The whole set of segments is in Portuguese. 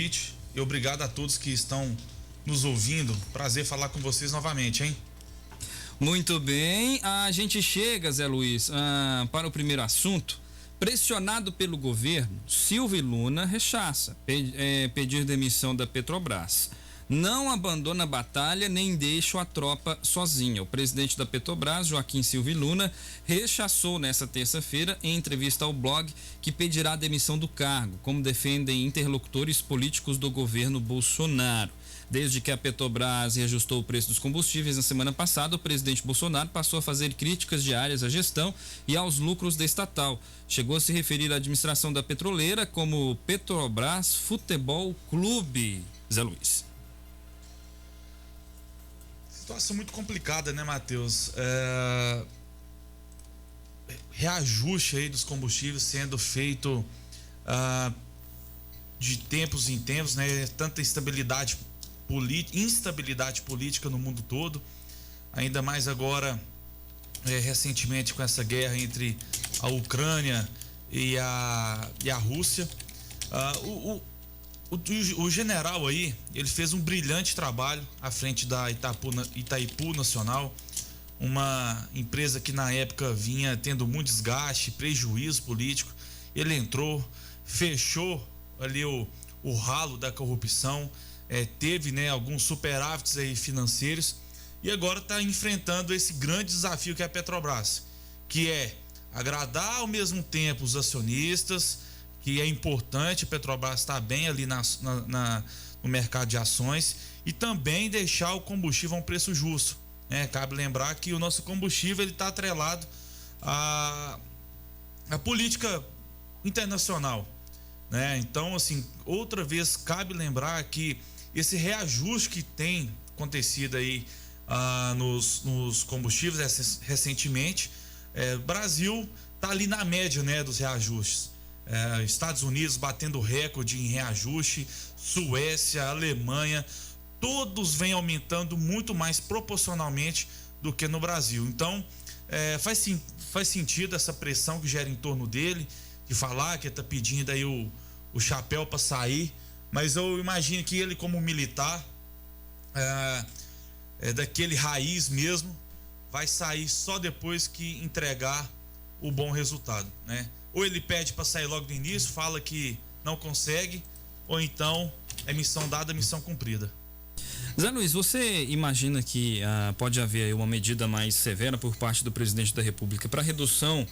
convite e obrigado a todos que estão nos ouvindo. Prazer falar com vocês novamente, hein? Muito bem, a gente chega, Zé Luiz, para o primeiro assunto. Pressionado pelo governo, Silvio Luna rechaça pedir demissão da Petrobras. Não abandona a batalha nem deixa a tropa sozinha. O presidente da Petrobras, Joaquim Silvio Luna, rechaçou nesta terça-feira, em entrevista ao blog, que pedirá a demissão do cargo, como defendem interlocutores políticos do governo Bolsonaro. Desde que a Petrobras reajustou o preço dos combustíveis na semana passada, o presidente Bolsonaro passou a fazer críticas diárias à gestão e aos lucros da estatal. Chegou a se referir à administração da petroleira como Petrobras Futebol Clube. Zé Luiz. Situação muito complicada, né, Matheus? Reajuste aí dos combustíveis sendo feito de tempos em tempos, né? Tanta instabilidade política no mundo todo, ainda mais agora recentemente com essa guerra entre a Ucrânia e a Rússia. O general aí, ele fez um brilhante trabalho à frente da Itaipu Nacional, uma empresa que na época vinha tendo muito desgaste, prejuízo político. Ele entrou, fechou ali o ralo da corrupção, teve, né, alguns superávites aí financeiros e agora está enfrentando esse grande desafio que é a Petrobras, que é agradar ao mesmo tempo os acionistas, que é importante a Petrobras estar bem ali no mercado de ações, e também deixar o combustível a um preço justo, né? Cabe lembrar que o nosso combustível está atrelado à política internacional, né? Então, assim, outra vez cabe lembrar que esse reajuste que tem acontecido aí nos combustíveis recentemente, o Brasil está ali na média, né, dos reajustes. Estados Unidos batendo recorde em reajuste, Suécia, Alemanha, todos vêm aumentando muito mais proporcionalmente do que no Brasil. Então, faz sentido essa pressão que gera em torno dele, de falar que ele está pedindo aí o chapéu para sair, mas eu imagino que ele, como militar, daquele raiz mesmo, vai sair só depois que entregar o bom resultado, né? Ou ele pede para sair logo do início, fala que não consegue, ou então é missão dada, missão cumprida. Zé Luiz, você imagina que pode haver uma medida mais severa por parte do presidente da República para redução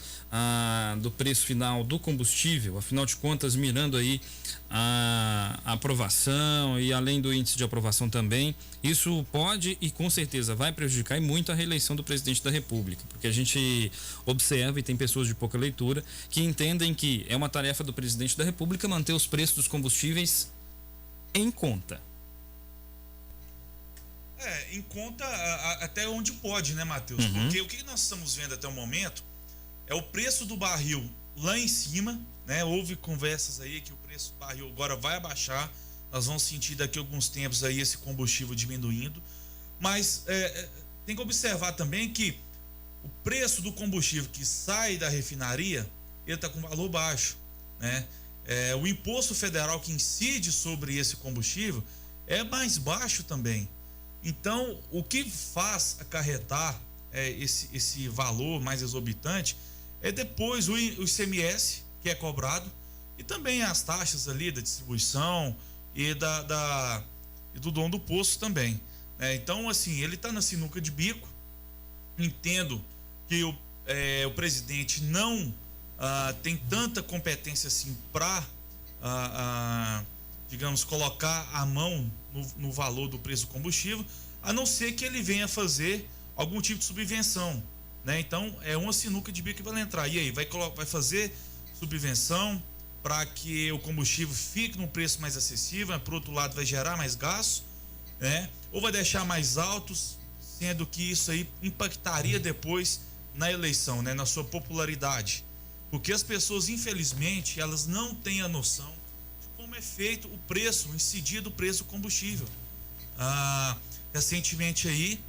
do preço final do combustível, afinal de contas, mirando aí a aprovação e além do índice de aprovação também, isso pode e com certeza vai prejudicar e muito a reeleição do presidente da República, porque a gente observa e tem pessoas de pouca leitura que entendem que é uma tarefa do presidente da República manter os preços dos combustíveis em conta. Em conta até onde pode, né, Matheus? Uhum. Porque o que nós estamos vendo até o momento é o preço do barril lá em cima, né? Houve conversas aí que o preço do barril agora vai abaixar, nós vamos sentir daqui a alguns tempos aí esse combustível diminuindo, mas tem que observar também que o preço do combustível que sai da refinaria, ele está com valor baixo, né? O imposto federal que incide sobre esse combustível é mais baixo também. Então, o que faz acarretar esse valor mais exorbitante é depois o ICMS que é cobrado e também as taxas ali da distribuição e do dono do posto também. Então, assim, ele está na sinuca de bico. Entendo que o presidente não tem tanta competência assim para digamos, colocar a mão no valor do preço do combustível, a não ser que ele venha fazer algum tipo de subvenção, né? Então, é uma sinuca de bico que vai entrar. E aí, vai fazer subvenção para que o combustível fique num preço mais acessível, mas por outro lado vai gerar mais gastos, né? Ou vai deixar mais altos, sendo que isso aí impactaria depois na eleição, né? Na sua popularidade. Porque as pessoas, infelizmente, elas não têm a noção como é feito o preço, incidido o preço do combustível. Recentemente aí,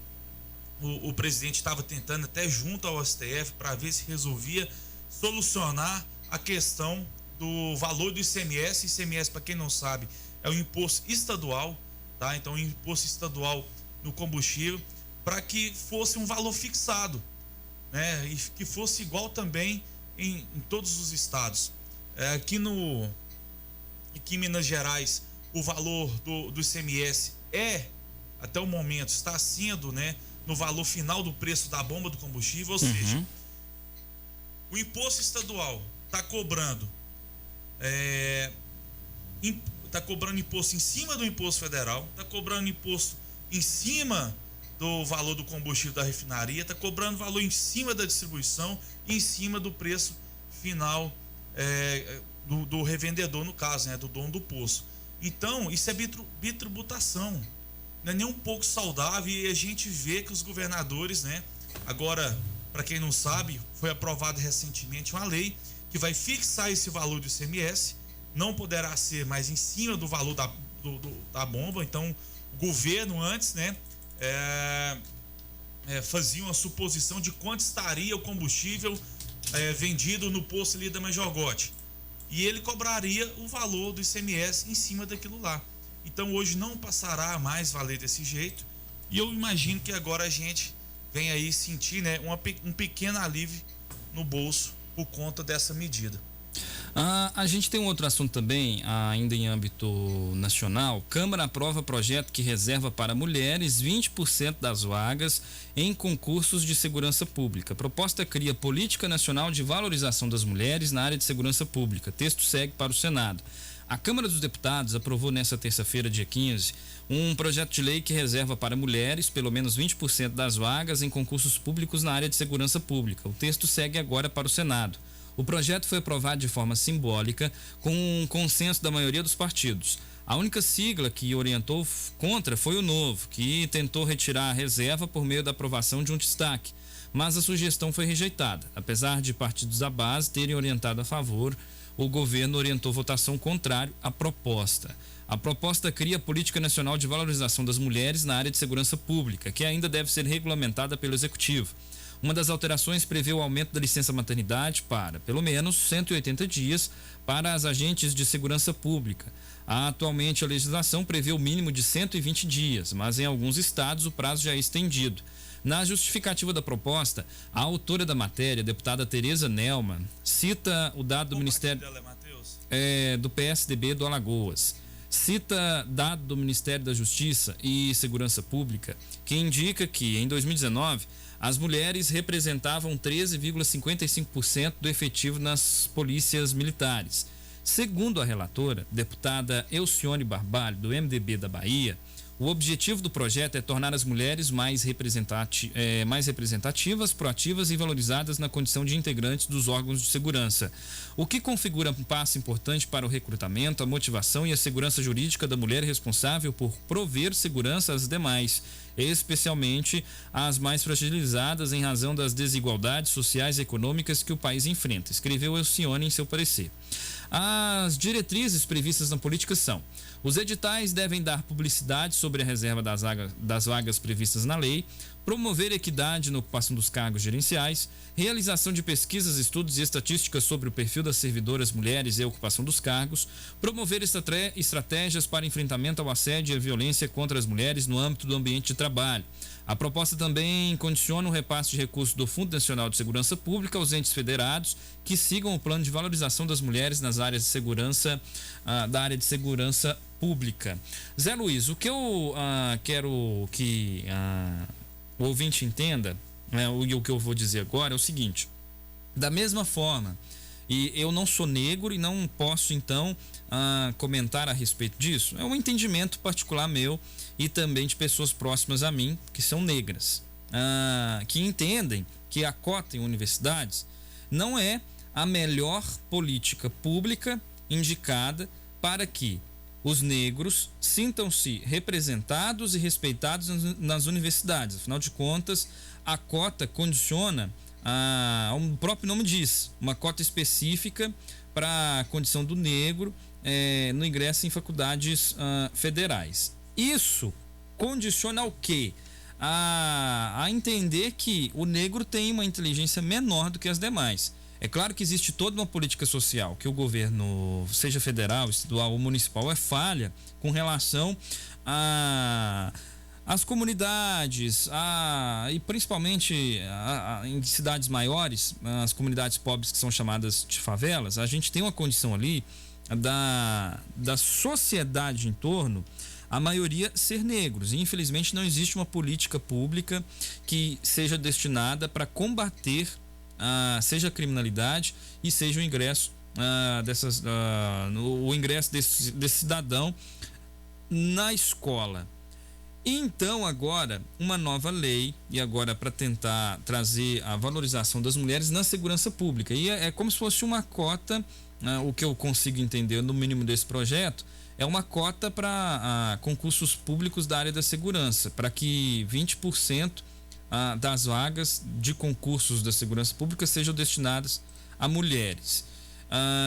o presidente estava tentando até junto ao STF para ver se resolvia solucionar a questão do valor do ICMS. ICMS, para quem não sabe, é o imposto estadual, tá? Então, o imposto estadual no combustível, para que fosse um valor fixado, né? E que fosse igual também em todos os estados. Aqui em Minas Gerais, o valor do ICMS até o momento, está sendo, né, no valor final do preço da bomba do combustível, ou seja, o imposto estadual está cobrando imposto em cima do imposto federal, está cobrando imposto em cima do valor do combustível da refinaria, está cobrando valor em cima da distribuição e em cima do preço final do revendedor, no caso, né, do dono do posto. Então, isso é bitributação, não é nem um pouco saudável, e a gente vê que os governadores, né, agora, para quem não sabe, foi aprovada recentemente uma lei que vai fixar esse valor do ICMS, não poderá ser mais em cima do valor da bomba. Então, o governo antes, né, fazia uma suposição de quanto estaria o combustível vendido no posto ali da Major Gotti, e ele cobraria o valor do ICMS em cima daquilo lá. Então, hoje não passará a mais valer desse jeito, e eu imagino que agora a gente vem aí sentir, né, um pequeno alívio no bolso por conta dessa medida. A gente tem um outro assunto também, ainda em âmbito nacional. Câmara aprova projeto que reserva para mulheres 20% das vagas em concursos de segurança pública. A proposta cria política nacional de valorização das mulheres na área de segurança pública. Texto segue para o Senado. A Câmara dos Deputados aprovou nesta terça-feira, dia 15, um projeto de lei que reserva para mulheres pelo menos 20% das vagas em concursos públicos na área de segurança pública. O texto segue agora para o Senado. O projeto foi aprovado de forma simbólica, com um consenso da maioria dos partidos. A única sigla que orientou contra foi o Novo, que tentou retirar a reserva por meio da aprovação de um destaque, mas a sugestão foi rejeitada. Apesar de partidos da base terem orientado a favor, o governo orientou votação contrária à proposta. A proposta cria a Política Nacional de Valorização das Mulheres na área de segurança pública, que ainda deve ser regulamentada pelo Executivo. Uma das alterações prevê o aumento da licença maternidade para, pelo menos, 180 dias para as agentes de segurança pública. Atualmente, a legislação prevê o mínimo de 120 dias, mas em alguns estados o prazo já é estendido. Na justificativa da proposta, a autora da matéria, a deputada Tereza Nelman, cita o dado do Ministério do PSDB do Alagoas. Cita dado do Ministério da Justiça e Segurança Pública, que indica que, em 2019, as mulheres representavam 13,55% do efetivo nas polícias militares. Segundo a relatora, deputada Elcione Barbalho, do MDB da Bahia, o objetivo do projeto é tornar as mulheres mais representativas, proativas e valorizadas na condição de integrantes dos órgãos de segurança, o que configura um passo importante para o recrutamento, a motivação e a segurança jurídica da mulher responsável por prover segurança às demais, especialmente às mais fragilizadas em razão das desigualdades sociais e econômicas que o país enfrenta, escreveu Elcione em seu parecer. As diretrizes previstas na política são: os editais devem dar publicidade sobre a reserva das vagas previstas na lei, promover equidade na ocupação dos cargos gerenciais, realização de pesquisas, estudos e estatísticas sobre o perfil das servidoras mulheres e a ocupação dos cargos, promover estratégias para enfrentamento ao assédio e à violência contra as mulheres no âmbito do ambiente de trabalho. A proposta também condiciona o repasse de recursos do Fundo Nacional de Segurança Pública aos entes federados que sigam o plano de valorização das mulheres nas áreas de segurança, da área de segurança pública. Zé Luiz, o que eu quero que o ouvinte entenda, e o que eu vou dizer agora é o seguinte: da mesma forma, e eu não sou negro e não posso então comentar a respeito disso, é um entendimento particular meu e também de pessoas próximas a mim que são negras, que entendem que a cota em universidades não é a melhor política pública indicada para que os negros sintam-se representados e respeitados nas universidades. Afinal de contas, a cota condiciona, o próprio nome diz, uma cota específica para a condição do negro no ingresso em faculdades federais. Isso condiciona o quê? A entender que o negro tem uma inteligência menor do que as demais. É claro que existe toda uma política social que o governo, seja federal, estadual ou municipal, é falha com relação às comunidades, e principalmente em cidades maiores, as comunidades pobres que são chamadas de favelas. A gente tem uma condição ali da sociedade em torno, a maioria ser negros. E infelizmente não existe uma política pública que seja destinada para combater seja a criminalidade e seja o ingresso o ingresso desse cidadão na escola. Então agora uma nova lei, e agora para tentar trazer a valorização das mulheres na segurança pública, e é como se fosse uma cota, o que eu consigo entender no mínimo desse projeto é uma cota para concursos públicos da área da segurança, para que 20% das vagas de concursos da segurança pública sejam destinadas a mulheres.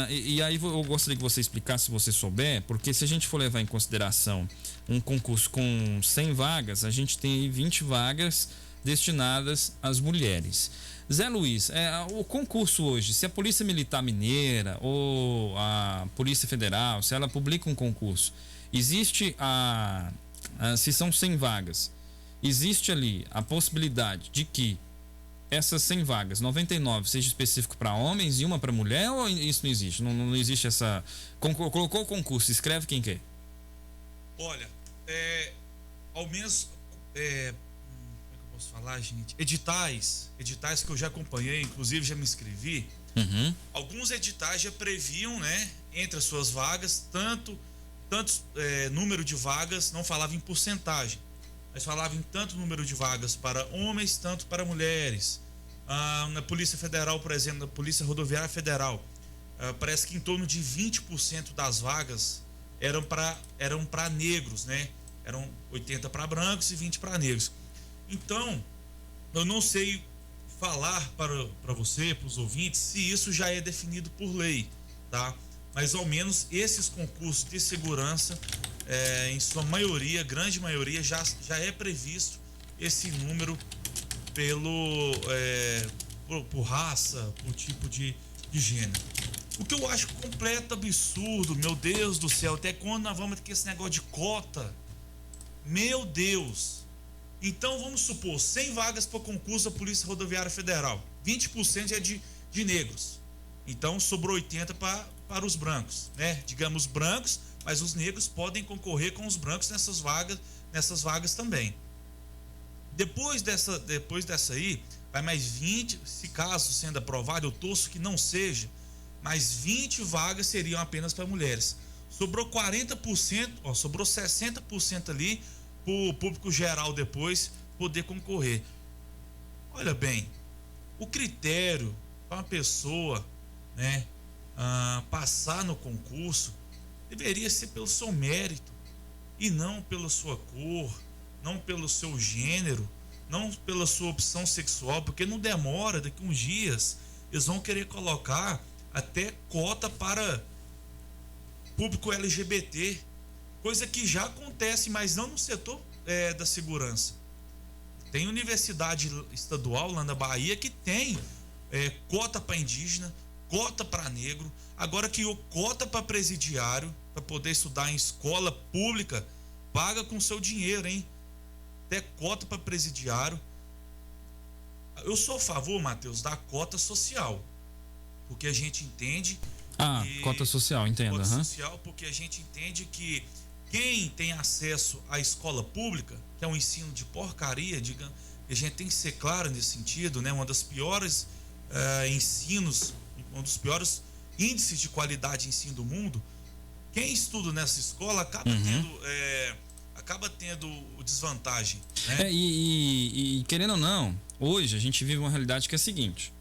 E aí eu gostaria que você explicasse, se você souber, porque se a gente for levar em consideração um concurso com 100 vagas, a gente tem aí 20 vagas destinadas às mulheres. Zé Luiz, o concurso hoje, se a Polícia Militar Mineira ou a Polícia Federal, se ela publica um concurso, existe se são 100 vagas, existe ali a possibilidade de que essas 100 vagas, 99 seja específico para homens e uma para mulher, ou isso não existe? Não existe essa... Colocou o concurso, escreve quem quer. Olha, ao menos... como é que eu posso falar, gente? Editais que eu já acompanhei, inclusive já me inscrevi. Uhum. Alguns editais já previam, né, entre as suas vagas, tanto número de vagas, não falava em porcentagem, mas falava em tanto número de vagas para homens, tanto para mulheres. Na Polícia Federal, por exemplo, na Polícia Rodoviária Federal, parece que em torno de 20% das vagas eram para negros, né? Eram 80 para brancos e 20 para negros. Então, eu não sei falar para você, para os ouvintes, se isso já é definido por lei, tá? Mas ao menos esses concursos de segurança, em sua maioria, grande maioria, já é previsto esse número por raça, por tipo de gênero. O que eu acho completo absurdo, meu Deus do céu, até quando nós vamos ter esse negócio de cota? Meu Deus! Então vamos supor, 100 vagas para concurso da Polícia Rodoviária Federal, 20% é de negros. Então sobrou 80 para os brancos, né? Digamos brancos, mas os negros podem concorrer com os brancos nessas vagas também. Depois dessa aí, vai mais 20, se caso sendo aprovado, eu torço que não seja, mais 20 vagas seriam apenas para mulheres. Sobrou 40%, sobrou 60% ali para o público geral depois poder concorrer. Olha bem, o critério para uma pessoa, né, passar no concurso deveria ser pelo seu mérito e não pela sua cor, não pelo seu gênero, não pela sua opção sexual, porque não demora, daqui uns dias eles vão querer colocar até cota para público LGBT, coisa que já acontece, mas não no setor da segurança. Tem universidade estadual lá na Bahia que tem cota para indígena, cota para negro, agora que cota para presidiário, para poder estudar em escola pública, paga com seu dinheiro, hein? Até cota para presidiário. Eu sou a favor, Matheus, da cota social, porque a gente entende cota social, entendo. Cota social, porque a gente entende que quem tem acesso à escola pública, que é um ensino de porcaria, digamos, a gente tem que ser claro nesse sentido, né? Uma das piores ensinos, um dos piores índices de qualidade de ensino do mundo. Quem estuda nessa escola acaba tendo desvantagem, né? E querendo ou não, hoje a gente vive uma realidade que é a seguinte: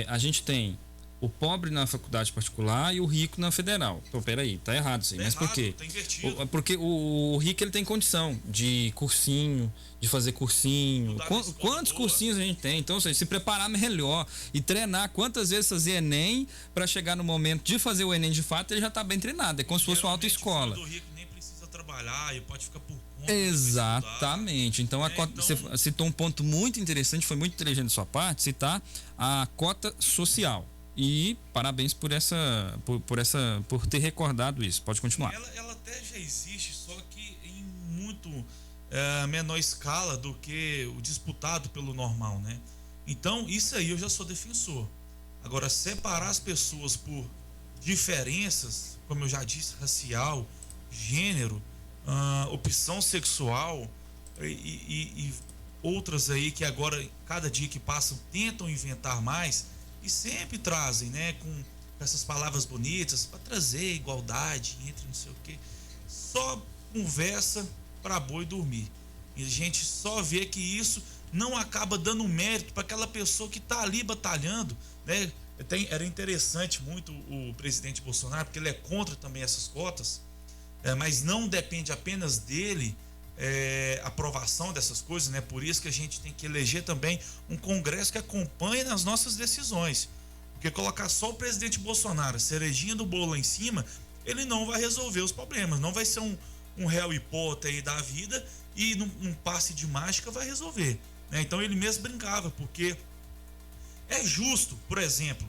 a gente tem o pobre na faculdade particular e o rico na federal. Então, peraí, tá errado isso aí. Mas por quê? Tá invertido. Porque o rico ele tem condição de cursinho, de fazer cursinho. Quantos cursinhos a gente tem? Então, ou seja, se preparar melhor e treinar quantas vezes fazer Enem para chegar no momento de fazer o Enem de fato, ele já tá bem treinado. É como se fosse uma autoescola. O rico nem precisa trabalhar e pode ficar por Exatamente. Então, você citou um ponto muito interessante, foi muito inteligente da sua parte, citar a cota social. E parabéns por ter recordado isso. Pode continuar. Ela até já existe, só que em muito menor escala do que o disputado pelo normal, né? Então, isso aí eu já sou defensor. Agora, separar as pessoas por diferenças, como eu já disse, racial, gênero, opção sexual e outras aí que agora, cada dia que passam, tentam inventar mais e sempre trazem, né, com essas palavras bonitas para trazer igualdade entre não sei o que. Só conversa para boi dormir. E a gente só vê que isso não acaba dando mérito para aquela pessoa que está ali batalhando, né? Era interessante muito o presidente Bolsonaro, porque ele é contra também essas cotas, mas não depende apenas dele a aprovação dessas coisas, né? Por isso que a gente tem que eleger também um Congresso que acompanhe nas nossas decisões, porque colocar só o presidente Bolsonaro, cerejinha do bolo lá em cima, ele não vai resolver os problemas, não vai ser um Harry Potter aí da vida e num passe de mágica vai resolver, né? Então ele mesmo brincava, porque é justo, por exemplo,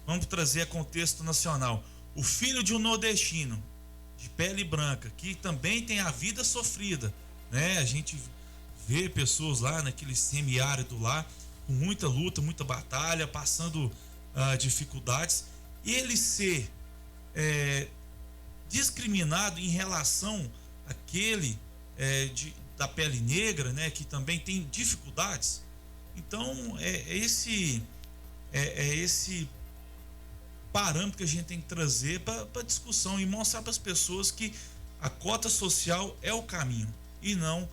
vamos trazer a contexto nacional, o filho de um nordestino de pele branca, que também tem a vida sofrida, né? A gente vê pessoas lá naquele semiárido lá, com muita luta, muita batalha, passando dificuldades, e ele ser discriminado em relação àquele da pele negra, né? Que também tem dificuldades. Então é esse parâmetro que a gente tem que trazer para discussão e mostrar para as pessoas que a cota social é o caminho e não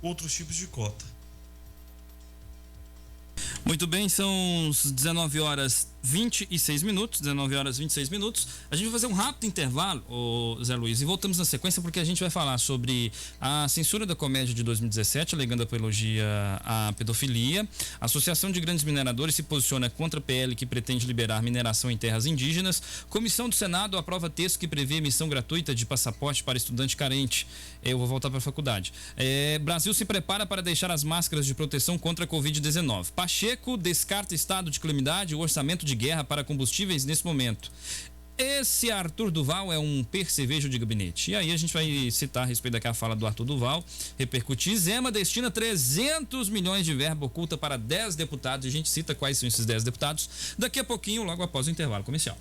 outros tipos de cota. Muito bem, são 19 horas 26 minutos, 19 horas 26 minutos. A gente vai fazer um rápido intervalo, Zé Luiz, e voltamos na sequência porque a gente vai falar sobre a censura da comédia de 2017, alegando apologia à pedofilia. A Associação de Grandes Mineradores se posiciona contra a PL que pretende liberar mineração em terras indígenas. Comissão do Senado aprova texto que prevê emissão gratuita de passaporte para estudante carente. Eu vou voltar para a faculdade. Brasil se prepara para deixar as máscaras de proteção contra a Covid-19. Pacheco descarta estado de calamidade e o orçamento de guerra para combustíveis nesse momento. Esse Arthur Duval é um percevejo de gabinete. E aí a gente vai citar a respeito daquela fala do Arthur Duval, repercutir. Zema destina 300 milhões de verba oculta para 10 deputados. E a gente cita quais são esses 10 deputados daqui a pouquinho, logo após o intervalo comercial.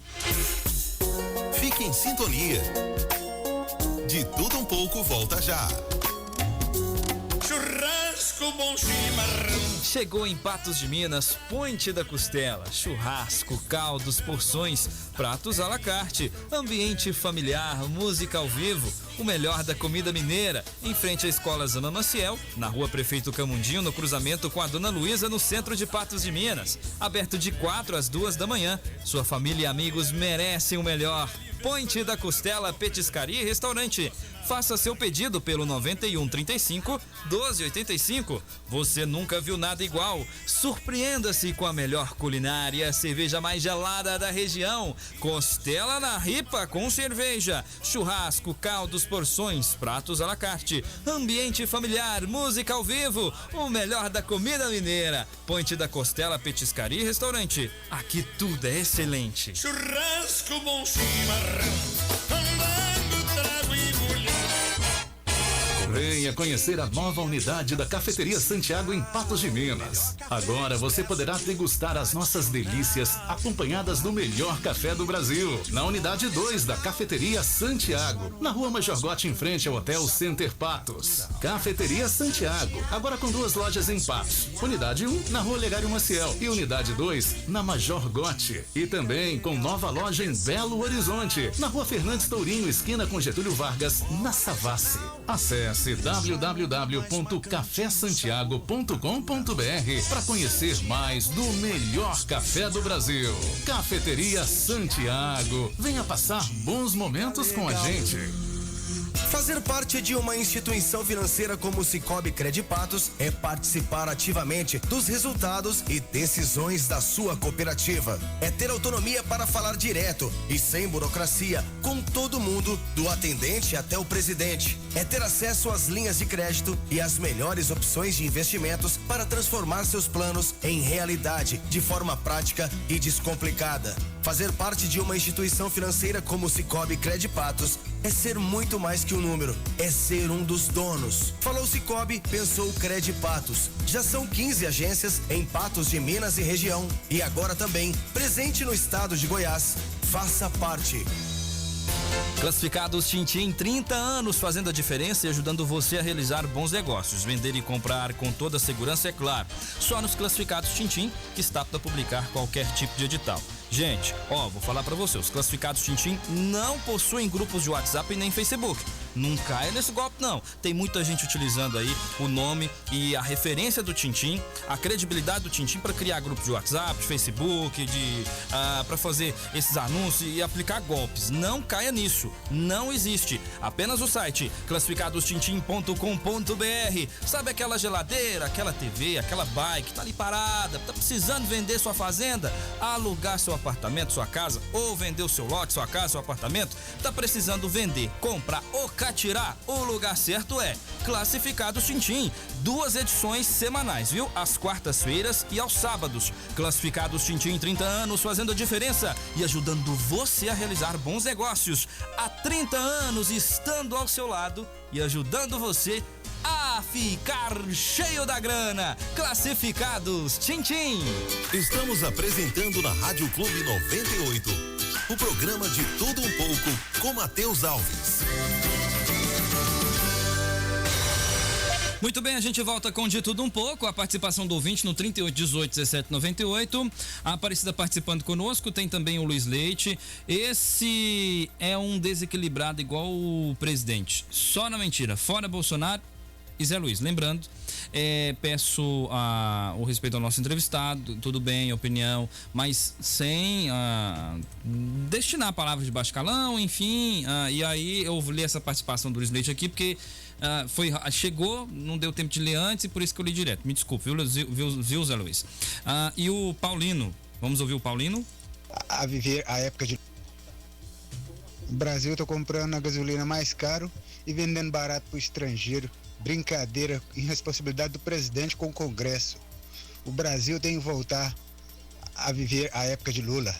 Fique em sintonia. De tudo um pouco, volta já. Churrasco bom chimarrão. Chegou em Patos de Minas, Ponte da Costela, churrasco, caldos, porções, pratos à la carte, ambiente familiar, música ao vivo, o melhor da comida mineira, em frente à Escola Zona Maciel, na Rua Prefeito Camundinho, no cruzamento com a Dona Luísa, no centro de Patos de Minas, aberto de 4 às 2 da manhã. Sua família e amigos merecem o melhor. Ponte da Costela, Petiscaria e Restaurante. Faça seu pedido pelo 9135-1285. Você nunca viu nada igual. Surpreenda-se com a melhor culinária, a cerveja mais gelada da região. Costela na ripa com cerveja, churrasco, caldos, porções, pratos à la carte, ambiente familiar, música ao vivo, o melhor da comida mineira. Ponte da Costela, Petiscaria e Restaurante. Aqui tudo é excelente. Churrasco bom chimarrão, andando trago e mulher. Venha conhecer a nova unidade da Cafeteria Santiago em Patos de Minas. Agora você poderá degustar as nossas delícias acompanhadas do melhor café do Brasil. Na unidade 2 da Cafeteria Santiago, na Rua Major Gotti, em frente ao Hotel Center Patos. Cafeteria Santiago, agora com 2 lojas em Patos. Unidade 1 na Rua Legário Maciel e unidade 2 na Major Gotti. E também com nova loja em Belo Horizonte, na Rua Fernandes Tourinho, esquina com Getúlio Vargas, na Savassi. Acesse www.cafesantiago.com.br para conhecer mais do melhor café do Brasil. Cafeteria Santiago. Venha passar bons momentos com a gente. Fazer parte de uma instituição financeira como o Sicoob Credipatos é participar ativamente dos resultados e decisões da sua cooperativa. É ter autonomia para falar direto e sem burocracia com todo mundo, do atendente até o presidente. É ter acesso às linhas de crédito e às melhores opções de investimentos para transformar seus planos em realidade de forma prática e descomplicada. Fazer parte de uma instituição financeira como o Sicoob Credipatos é ser muito mais que um número, é ser um dos donos. Falou Sicoob, pensou Credipatos. Já são 15 agências em Patos de Minas e região e agora também presente no estado de Goiás. Faça parte. Classificados Tintim, 30 anos fazendo a diferença e ajudando você a realizar bons negócios. Vender e comprar com toda a segurança, é claro. Só nos Classificados Tintim que está apto a publicar qualquer tipo de edital. Gente, vou falar pra você, os Classificados Tintim não possuem grupos de WhatsApp e nem Facebook. Não caia nesse golpe, não. Tem muita gente utilizando aí o nome e a referência do Tintim, a credibilidade do Tintim para criar grupos de WhatsApp, de Facebook, para fazer esses anúncios e aplicar golpes. Não caia nisso. Não existe. Apenas o site classificadostintim.com.br. Sabe aquela geladeira, aquela TV, aquela bike, tá ali parada, tá precisando vender sua fazenda, alugar seu apartamento, sua casa, ou vender o seu lote, sua casa, seu apartamento, tá precisando vender, comprar ou tirar, o lugar certo é Classificados Tintim, 2 edições semanais, viu? Às quartas-feiras e aos sábados. Classificados Tintim, 30 anos fazendo a diferença e ajudando você a realizar bons negócios. Há 30 anos estando ao seu lado e ajudando você a ficar cheio da grana. Classificados Tintim. Estamos apresentando na Rádio Clube 98 o programa De Tudo Um Pouco com Matheus Alves. Muito bem, a gente volta com De Tudo Um Pouco, a participação do ouvinte no 3818-1798. A Aparecida participando conosco, tem também o Luiz Leite. Esse é um desequilibrado igual o presidente. Só na mentira, fora Bolsonaro e Zé Luiz. Lembrando, peço o respeito ao nosso entrevistado, tudo bem, opinião, mas sem destinar palavras de baixo calão, enfim. E aí eu vou ler essa participação do Luiz Leite aqui, porque chegou, não deu tempo de ler antes e por isso que eu li direto. Me desculpe, viu Zé Luiz? E o Paulino, vamos ouvir o Paulino? A viver a época de... O Brasil tá comprando a gasolina mais caro e vendendo barato pro estrangeiro. Brincadeira, irresponsabilidade do presidente com o Congresso. O Brasil tem que voltar a viver a época de Lula.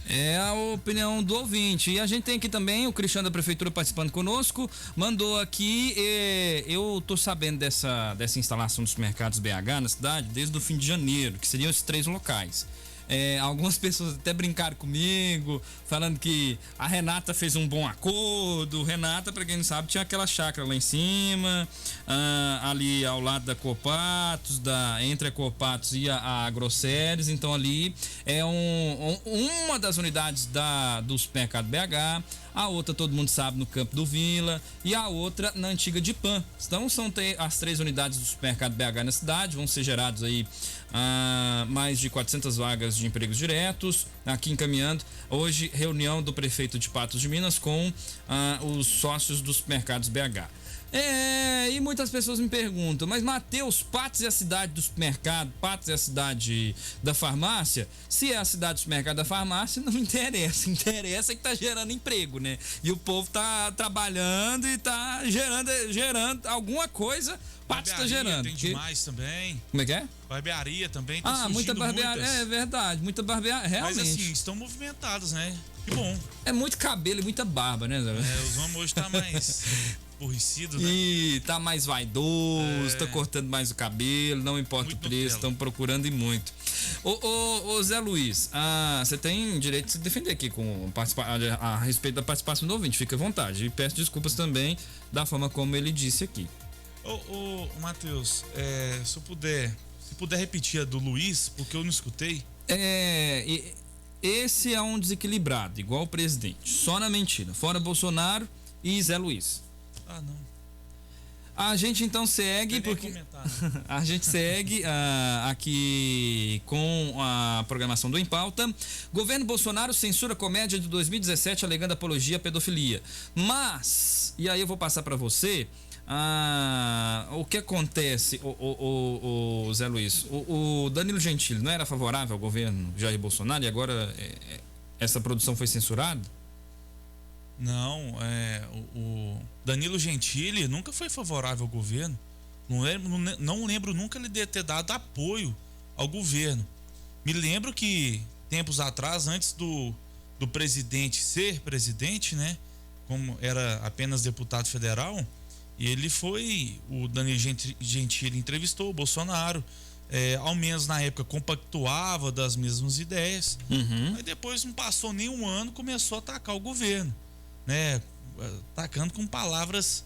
É a opinião do ouvinte. E a gente tem aqui também o Cristiano da Prefeitura participando conosco. Mandou aqui, eu tô sabendo dessa instalação dos mercados BH na cidade desde o fim de janeiro, que seriam esses 3 locais. Algumas pessoas até brincaram comigo, falando que a Renata fez um bom acordo. Renata, pra quem não sabe, tinha aquela chácara lá em cima, ali ao lado da Copatos, entre a Copatos e a Agroceres. Então ali é uma das unidades do supermercado BH. A outra, todo mundo sabe, no Campo do Vila, e a outra na antiga Dipan. Então são as 3 unidades do supermercado BH na cidade. Vão ser gerados aí mais de 400 vagas de empregos diretos. Aqui encaminhando hoje reunião do prefeito de Patos de Minas com os sócios dos supermercados BH. E muitas pessoas me perguntam, mas Matheus, Patos é a cidade do supermercado, Patos é a cidade da farmácia? Se é a cidade do supermercado da farmácia, não interessa. Interessa que tá gerando emprego, né? E o povo tá trabalhando e tá gerando alguma coisa. Patos tá gerando. Tem demais também. Como é que é? Barbearia também. Tá muita barbearia. É verdade, muita barbearia. Realmente. Mas assim, estão movimentados, né? Que bom. É muito cabelo e muita barba, né, Zé? Os homens hoje tá mais aborrecido, né? E tá mais vaidoso, tá cortando mais o cabelo, não importa muito o preço, estão procurando e muito. Ô Zé Luiz, você tem direito de se defender aqui a respeito da participação do ouvinte, fica à vontade. E peço desculpas também da forma como ele disse aqui. Ô Matheus, se puder repetir a do Luiz, porque eu não escutei. Esse é um desequilibrado, igual o presidente, só na mentira, fora Bolsonaro e Zé Luiz. Não. A gente então segue, porque a gente segue aqui com a programação do Em Pauta. Governo Bolsonaro censura comédia de 2017 alegando apologia à pedofilia. Mas, e aí eu vou passar para você, o que acontece, o Zé Luiz, o Danilo Gentili não era favorável ao governo Jair Bolsonaro e agora essa produção foi censurada? Não, o Danilo Gentili nunca foi favorável ao governo. Não lembro nunca ele ter dado apoio ao governo. Me lembro que tempos atrás, antes do presidente ser presidente, né, como era apenas deputado federal, o Danilo Gentili entrevistou o Bolsonaro, ao menos na época compactuava das mesmas ideias. Mas depois não passou nem um ano, começou a atacar o governo, né, atacando com palavras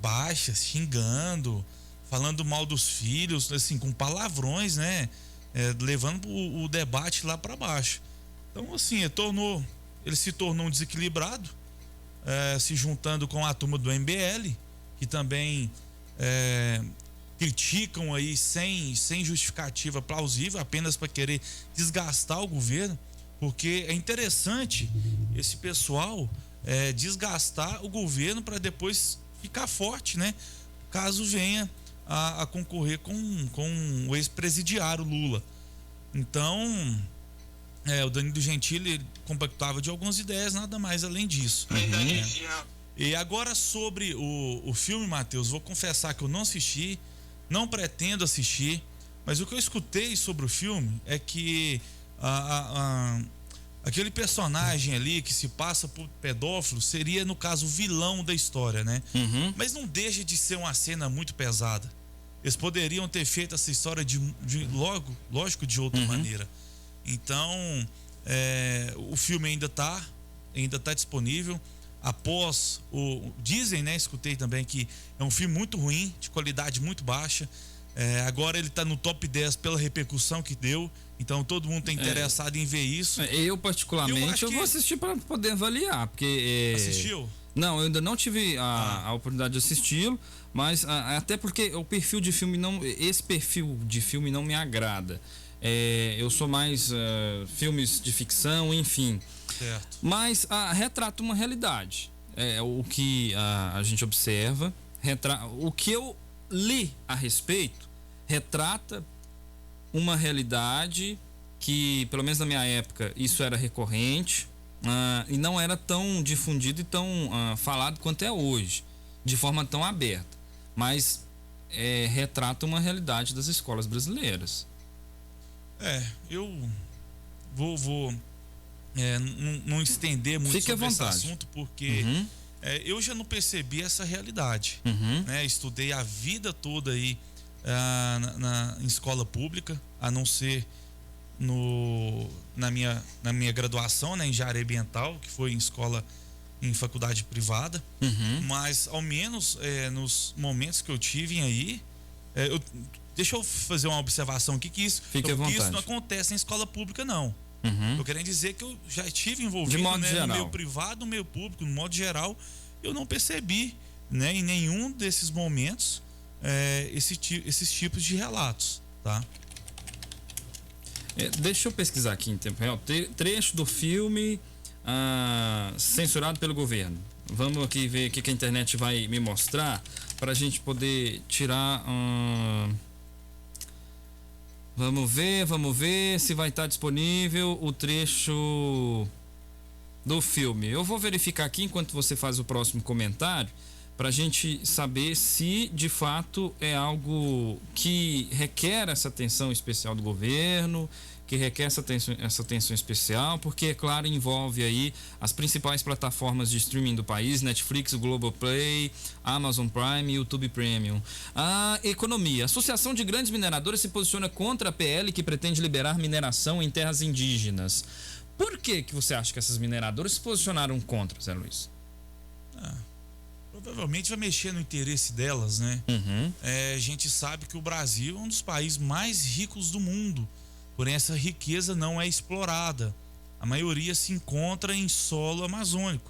baixas, xingando, falando mal dos filhos, assim, com palavrões, né, levando o debate lá para baixo. Então, assim, ele se tornou um desequilibrado, se juntando com a turma do MBL, que também criticam aí sem justificativa plausível, apenas para querer desgastar o governo. Porque é interessante esse pessoal desgastar o governo para depois ficar forte, né? Caso venha a concorrer com o ex-presidiário Lula. Então, o Danilo Gentili compactuava de algumas ideias, nada mais além disso. E agora sobre o filme, Matheus, vou confessar que eu não assisti, não pretendo assistir, mas o que eu escutei sobre o filme é que aquele personagem ali que se passa por pedófilo seria, no caso, o vilão da história, né? Mas não deixa de ser uma cena muito pesada. Eles poderiam ter feito essa história lógico, de outra maneira. Então, o filme ainda tá disponível. Dizem, né? Escutei também que é um filme muito ruim, de qualidade muito baixa. Agora ele tá no top 10 pela repercussão que deu. Então todo mundo tá interessado em ver isso. Eu particularmente eu vou assistir para poder avaliar, porque assistiu? Não, eu ainda não tive a oportunidade de assisti-lo, mas até porque o perfil de filme esse perfil de filme não me agrada. Eu sou mais filmes de ficção, enfim. Certo. Mas retrata uma realidade. O que a gente observa, o que eu li a respeito, retrata uma realidade que, pelo menos na minha época, isso era recorrente e não era tão difundido e tão falado quanto é hoje, de forma tão aberta. Mas retrata uma realidade das escolas brasileiras. Eu vou não estender muito sobre esse assunto, porque eu já não percebi essa realidade. Né? Estudei a vida toda aí em escola pública, a não ser na minha graduação, né, em engenharia ambiental, que foi em faculdade privada. Mas ao menos Fique momentos que eu tive aí, deixa eu fazer uma observação aqui, que isso não acontece em escola pública, não. Eu quero dizer que eu já estive envolvido, né, no meio privado, no meio público, no modo geral, eu não percebi, né, em nenhum desses momentos esses tipos de relatos, tá? Deixa eu pesquisar aqui em tempo real. Trecho do filme censurado pelo governo. Vamos aqui ver o que a internet vai me mostrar para a gente poder tirar. Vamos ver se vai estar disponível o trecho do filme. Eu vou verificar aqui enquanto você faz o próximo comentário, para a gente saber se de fato é algo que requer essa atenção especial do governo, que requer essa atenção especial, porque, é claro, envolve aí as principais plataformas de streaming do país: Netflix, Globoplay, Amazon Prime e YouTube Premium. A economia. A Associação de Grandes Mineradores se posiciona contra a PL que pretende liberar mineração em terras indígenas. Por que você acha que essas mineradoras se posicionaram contra, Zé Luiz? Provavelmente vai mexer no interesse delas, né? A gente sabe que o Brasil é um dos países mais ricos do mundo, porém essa riqueza não é explorada. A maioria se encontra em solo amazônico,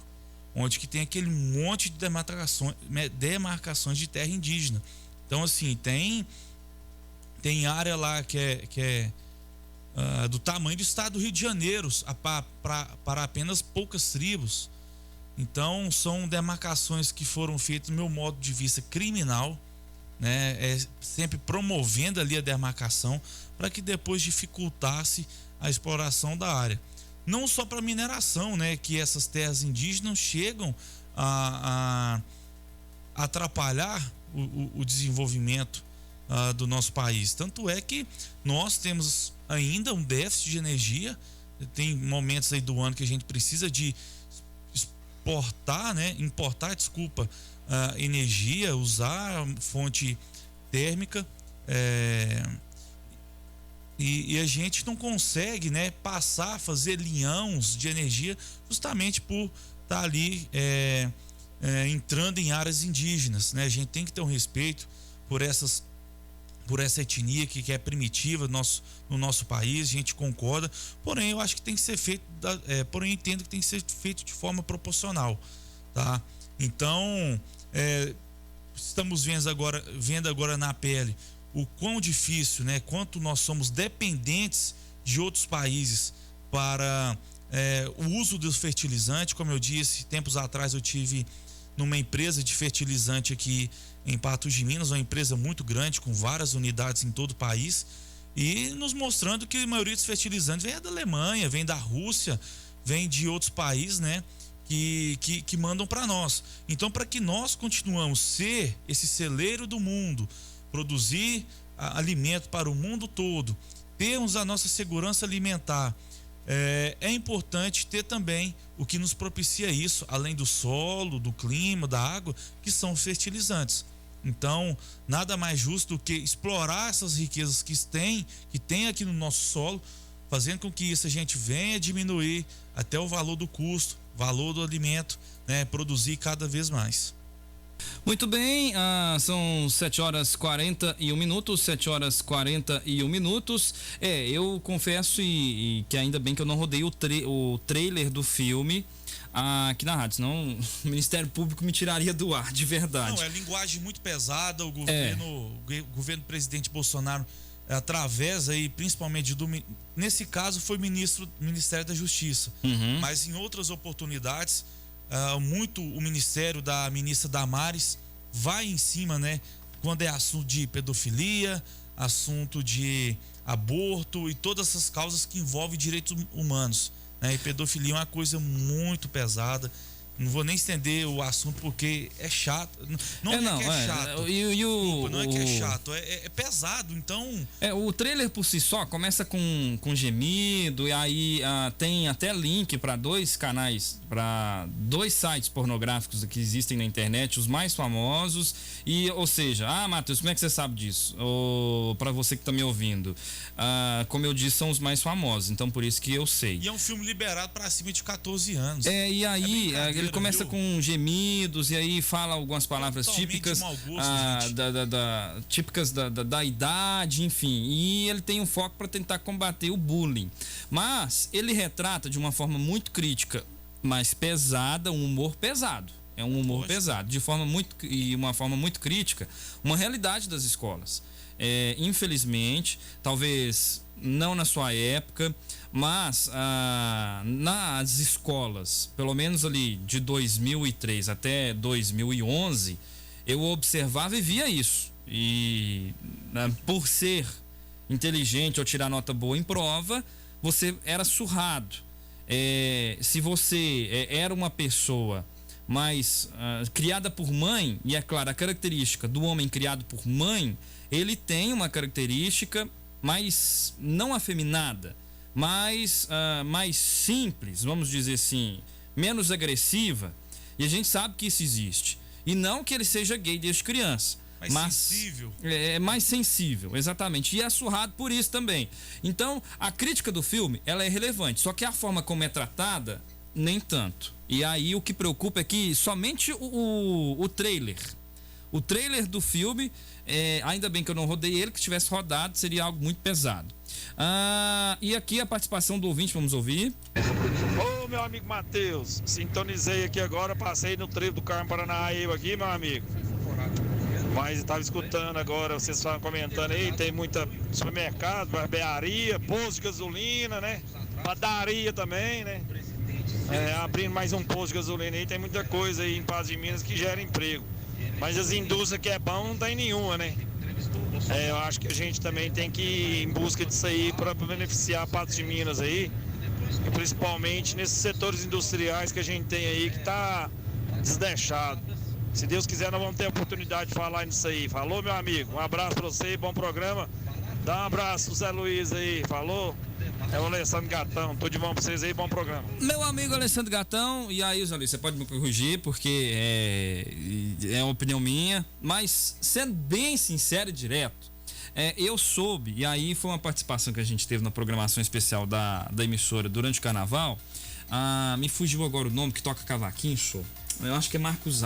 onde que tem aquele monte de demarcações de terra indígena. Então, assim, tem área lá que é do tamanho do estado do Rio de Janeiro, para apenas poucas tribos. Então, são demarcações que foram feitas, do meu modo de vista, criminal, né? Sempre promovendo ali a demarcação para que depois dificultasse a exploração da área. Não só para mineração, né? Que essas terras indígenas chegam a atrapalhar o desenvolvimento do nosso país. Tanto é que nós temos ainda um déficit de energia. Tem momentos aí do ano que a gente precisa de importar energia, usar fonte térmica, e a gente não consegue, né, fazer linhões de energia, justamente por estar ali entrando em áreas indígenas, né? A gente tem que ter um respeito por essa etnia que é primitiva no nosso país. A gente concorda, porém eu acho que tem que ser feito, porém entendo que tem que ser feito de forma proporcional, tá? Então, estamos vendo agora na pele o quão difícil, né? Quanto nós somos dependentes de outros países para o uso dos fertilizantes. Como eu disse, tempos atrás eu tive numa empresa de fertilizante aqui em Patos de Minas, uma empresa muito grande com várias unidades em todo o país, e nos mostrando que a maioria dos fertilizantes vem da Alemanha, vem da Rússia, vem de outros países, né, que mandam para nós. Então, para que nós continuamos ser esse celeiro do mundo, produzir alimento para o mundo todo, termos a nossa segurança alimentar, é importante ter também o que nos propicia isso, além do solo, do clima, da água, que são os fertilizantes. Então, nada mais justo do que explorar essas riquezas que tem aqui no nosso solo, fazendo com que isso a gente venha diminuir até o valor do custo, valor do alimento, né, produzir cada vez mais. Muito bem, são 7h41, 7h41. Eu confesso que ainda bem que eu não rodei o trailer do filme aqui na rádio, senão o Ministério Público me tiraria do ar, de verdade. Não, é linguagem muito pesada. O governo presidente Bolsonaro, através aí, principalmente nesse caso foi Ministério da Justiça, mas em outras oportunidades, o ministério da ministra Damares vai em cima, né, quando é assunto de pedofilia, assunto de aborto e todas essas causas que envolvem direitos humanos, né? E pedofilia é uma coisa muito pesada. Não vou nem estender o assunto porque é chato. Não é que é chato, é pesado. Então, o trailer por si só começa com gemido, e aí tem até link para 2 canais, para 2 sites pornográficos que existem na internet, os mais famosos. Ou seja, Matheus, como é que você sabe disso? Ou para você que tá me ouvindo, como eu disse, são os mais famosos, então por isso que eu sei. E é um filme liberado para cima de 14 anos. E aí ele começa com gemidos, e aí fala algumas palavras típicas, típicas da idade, enfim. E ele tem um foco para tentar combater o bullying. Mas ele retrata de uma forma muito crítica, mas pesada, um humor pesado. É um humor pesado, uma forma muito crítica, uma realidade das escolas. Infelizmente, talvez não na sua época, mas nas escolas, pelo menos ali de 2003 até 2011, eu observava e via isso. E por ser inteligente ou tirar nota boa em prova, você era surrado. Se você era uma pessoa mais criada por mãe, e é claro, a característica do homem criado por mãe, ele tem uma característica mais não afeminada, mais simples, vamos dizer assim, menos agressiva, e a gente sabe que isso existe. E não que ele seja gay desde criança, mas sensível. É mais sensível, exatamente, e é surrado por isso também. Então, a crítica do filme, ela é relevante, só que a forma como é tratada, nem tanto. E aí o que preocupa é que somente o trailer do filme, ainda bem que eu não rodei ele, que se tivesse rodado seria algo muito pesado. E aqui a participação do ouvinte, vamos ouvir. Ô meu amigo Matheus, sintonizei aqui agora, passei no trevo do Carmo Paranaíba aqui, meu amigo. Mas estava escutando agora, vocês estavam comentando aí, tem muita supermercado, barbearia, posto de gasolina, né? Padaria também, né? Abrindo mais um posto de gasolina aí, tem muita coisa aí em Patos de Minas que gera emprego. Mas as indústrias que é bom não tem nenhuma, né? Eu acho que a gente também tem que ir em busca disso aí para beneficiar Patos de Minas aí. E principalmente nesses setores industriais que a gente tem aí que tá desdeixado. Se Deus quiser, nós vamos ter a oportunidade de falar nisso aí. Falou, meu amigo? Um abraço para você, bom programa. Dá um abraço pro Zé Luiz aí, falou? É o Alessandro Gatão, tudo de bom pra vocês aí, bom programa. Meu amigo Alessandro Gatão, e aí, Zé Luiz, você pode me corrigir, porque é uma opinião minha, mas sendo bem sincero e direto, eu soube, e aí foi uma participação que a gente teve na programação especial da emissora durante o carnaval. Me fugiu agora o nome, que toca cavaquinho, show. Eu acho que é Marcos,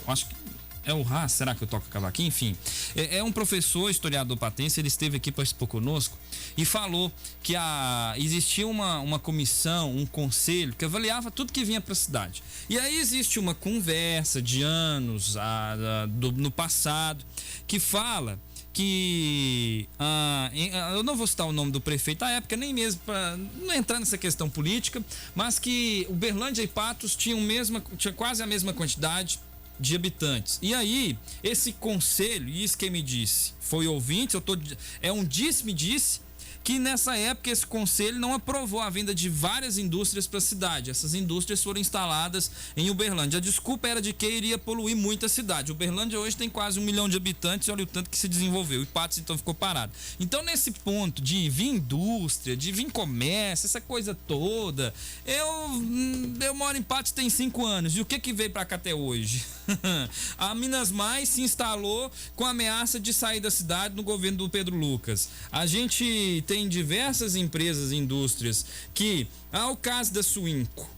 acho que é o Haas, será que eu toco cavaquinho? Enfim, é um professor, historiador patense, ele esteve aqui, participou conosco e falou que existia uma comissão, um conselho que avaliava tudo que vinha para a cidade. E aí existe uma conversa de anos no passado que fala que eu não vou citar o nome do prefeito à época, nem mesmo para não entrar nessa questão política, mas que Uberlândia e Patos tinha quase a mesma quantidade de habitantes. E aí, esse conselho, e isso quem me disse foi ouvinte, é um disse-me-disse, que nessa época esse conselho não aprovou a vinda de várias indústrias para a cidade. Essas indústrias foram instaladas em Uberlândia. A desculpa era de que iria poluir muito a cidade. Uberlândia hoje tem quase 1 milhão de habitantes, olha o tanto que se desenvolveu. E Patos então ficou parado. Então, nesse ponto de vir indústria, de vir comércio, essa coisa toda, eu moro em Patos tem 5 anos. E o que veio para cá até hoje? A Minas Mais se instalou com a ameaça de sair da cidade no governo do Pedro Lucas. A gente tem diversas empresas e indústrias que, ao caso da Suinco,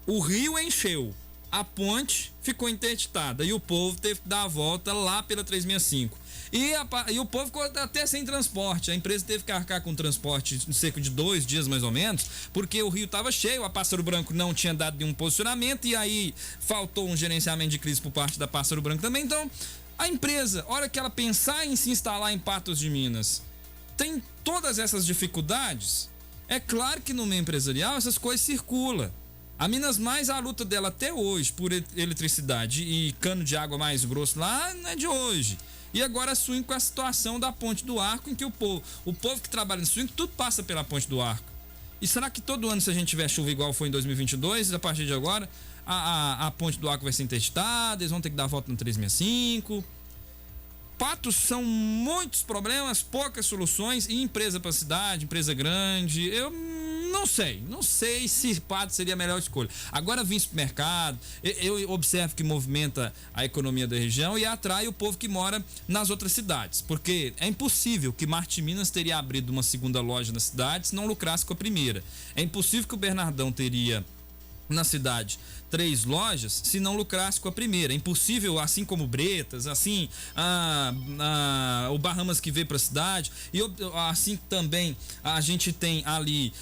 o rio encheu, a ponte ficou interditada e o povo teve que dar a volta lá pela 365. E o povo ficou até sem transporte. A empresa teve que arcar com transporte em cerca de 2 dias mais ou menos, porque o rio estava cheio, a Pássaro Branco não tinha dado nenhum posicionamento e aí faltou um gerenciamento de crise por parte da Pássaro Branco também. Então, a empresa, a hora que ela pensar em se instalar em Patos de Minas, tem todas essas dificuldades. É claro que no meio empresarial essas coisas circulam. A Minas Mais, a luta dela até hoje por eletricidade e cano de água mais grosso lá não é de hoje. E agora a Suinco com a situação da Ponte do Arco, em que o povo que trabalha no Suinco, tudo passa pela Ponte do Arco. E será que todo ano, se a gente tiver chuva igual foi em 2022, a partir de agora, a Ponte do Arco vai ser interditada, eles vão ter que dar a volta no 365? Patos são muitos problemas, poucas soluções, e empresa para cidade, empresa grande, eu não sei se Patos seria a melhor escolha. Agora vim supermercado, eu observo que movimenta a economia da região e atrai o povo que mora nas outras cidades, porque é impossível que Marte Minas teria abrido uma segunda loja na cidade se não lucrasse com a primeira. É impossível que o Bernardão teria na cidade 3 lojas se não lucrasse com a primeira. É impossível, assim como Bretas, assim o Bahamas que veio para a cidade, e assim também a gente tem ali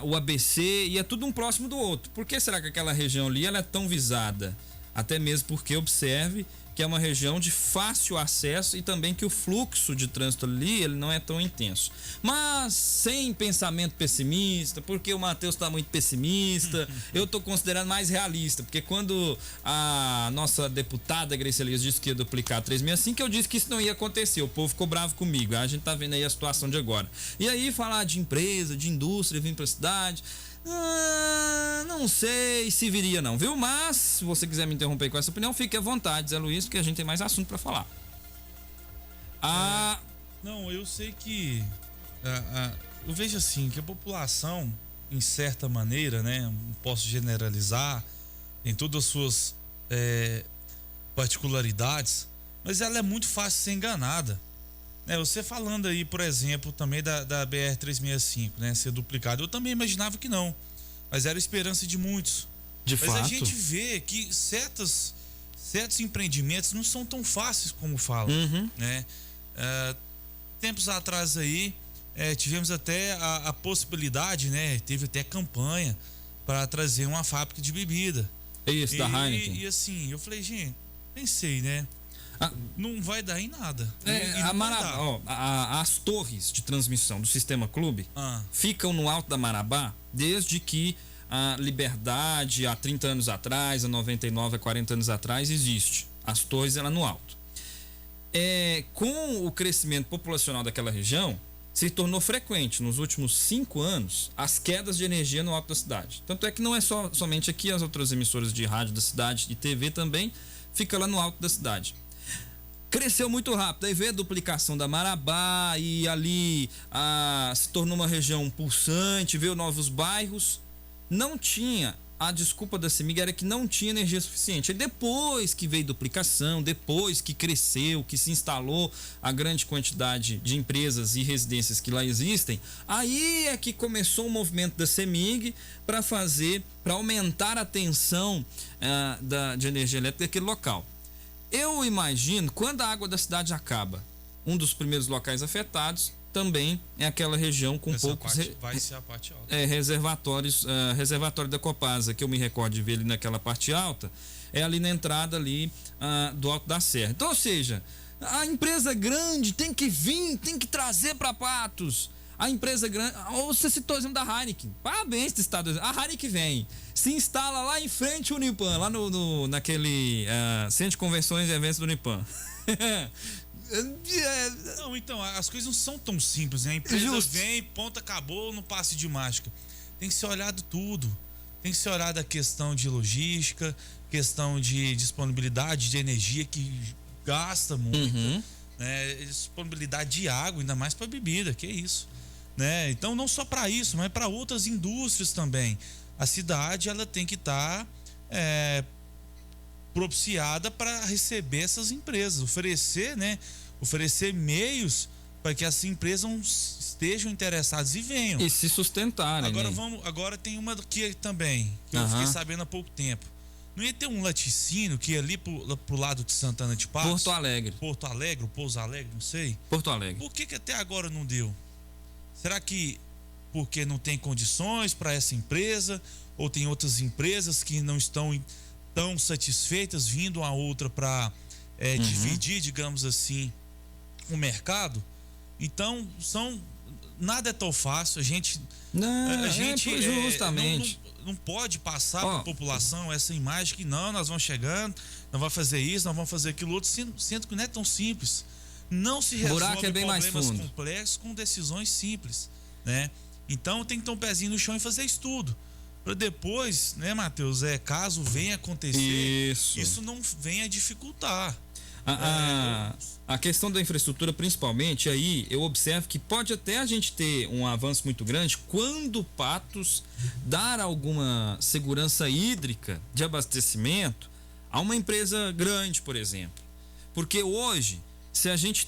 o ABC, e é tudo um próximo do outro. Por que será que aquela região ali ela é tão visada? Até mesmo porque observe que é uma região de fácil acesso e também que o fluxo de trânsito ali ele não é tão intenso. Mas sem pensamento pessimista, porque o Matheus está muito pessimista, eu estou considerando mais realista, porque quando a nossa deputada Grace Elias disse que ia duplicar a 365, eu disse que isso não ia acontecer, o povo ficou bravo comigo, a gente tá vendo aí a situação de agora. E aí falar de empresa, de indústria, vir para a cidade... não sei se viria não, viu? Mas se você quiser me interromper com essa opinião, fique à vontade, Zé Luiz, porque a gente tem mais assunto para falar. Não, eu sei que eu vejo assim que a população, em certa maneira, né, não posso generalizar, tem todas as suas particularidades, mas ela é muito fácil de ser enganada. Você falando aí, por exemplo, também da BR-365, né, ser duplicado, eu também imaginava que não, mas era a esperança de muitos. Mas a gente vê que certos empreendimentos não são tão fáceis como falam, né? Tempos atrás aí tivemos até a possibilidade, né, teve até campanha para trazer uma fábrica de bebida. Isso, da Heineken. E assim, eu falei, gente, pensei, né? Não vai dar em nada. A Marabá, as torres de transmissão do Sistema Clube ficam no alto da Marabá desde que a Liberdade, há 30 anos atrás, a 99, há 40 anos atrás, existe. As torres, ela no alto. Com o crescimento populacional daquela região, se tornou frequente nos últimos 5 anos as quedas de energia no alto da cidade. Tanto é que não é somente aqui, as outras emissoras de rádio da cidade e TV também fica lá no alto da cidade. Cresceu muito rápido, aí veio a duplicação da Marabá e ali se tornou uma região pulsante, veio novos bairros. Não tinha, a desculpa da CEMIG era que não tinha energia suficiente. E depois que veio duplicação, depois que cresceu, que se instalou a grande quantidade de empresas e residências que lá existem, aí é que começou o movimento da CEMIG para aumentar a tensão de energia elétrica daquele local. Eu imagino, quando a água da cidade acaba, um dos primeiros locais afetados também é aquela região com poucos vai ser a parte alta. reservatórios, reservatório da Copasa, que eu me recordo de ver ali naquela parte alta, é ali na entrada ali do Alto da Serra. Então, ou seja, a empresa grande tem que vir, tem que trazer para Patos. A empresa grande, você citou o exemplo da Heineken, parabéns do estado, a Heineken vem, se instala lá em frente ao Unipan, lá naquele centro de convenções e eventos do Unipan. Não, então, as coisas não são tão simples, né? A empresa vem, ponto, acabou no passe de mágica. Tem que ser olhado tudo. Tem que ser olhado a questão de logística, questão de disponibilidade de energia que gasta muito, né? Disponibilidade de água, ainda mais para bebida, que é isso, né? Então, não só para isso, mas para outras indústrias também. A cidade, ela tem que estar propiciada para receber essas empresas, oferecer meios para que essas empresas estejam interessadas e venham. E se sustentarem. Agora tem uma aqui também, que eu fiquei sabendo há pouco tempo. Não ia ter um laticínio que ia ali pro lado de Santana de Patos? Porto Alegre, Pouso Alegre, não sei. Porto Alegre. Por que até agora não deu? Será que porque não tem condições para essa empresa? Ou tem outras empresas que não estão tão satisfeitas, vindo a outra para dividir, digamos assim, o mercado? Então, nada é tão fácil. A gente justamente não pode passar para a população essa imagem que nós vamos chegando, nós vamos fazer isso, nós vamos fazer aquilo outro, sendo que não é tão simples. Não se resolve problemas complexos com decisões simples, né? Então tem que ter um pezinho no chão e fazer estudo. Para depois, né, Matheus, caso venha acontecer, isso não venha dificultar. A questão da infraestrutura, principalmente, aí eu observo que pode até a gente ter um avanço muito grande quando Patos dar alguma segurança hídrica de abastecimento a uma empresa grande, por exemplo. Porque hoje, se a gente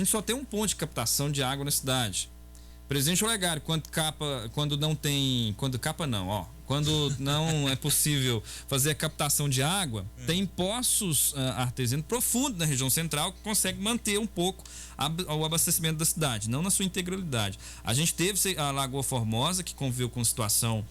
só tem um ponto de captação de água na cidade. Presidente Olegário, quando não é possível fazer a captação de água, tem poços artesianos profundos na região central que consegue manter um pouco o abastecimento da cidade, não na sua integralidade. A gente teve a Lagoa Formosa, que conviveu com situação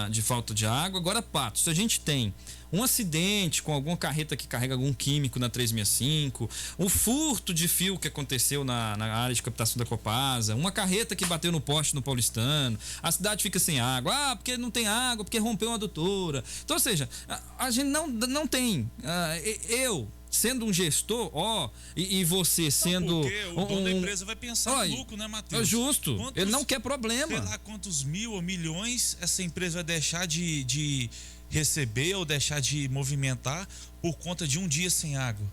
de falta de água. Agora, Patos, se a gente tem um acidente com alguma carreta que carrega algum químico na 365, um furto de fio que aconteceu na área de captação da Copasa, uma carreta que bateu no poste no Paulistano, a cidade fica sem água, porque não tem água, porque rompeu uma adutora. Então, ou seja, a gente não tem. Eu, sendo um gestor, e você sendo... Porque o dono da empresa vai pensar no lucro, né, Matheus? É justo, ele não quer problema. Sei lá quantos mil ou milhões essa empresa vai deixar de receber ou deixar de movimentar por conta de um dia sem água.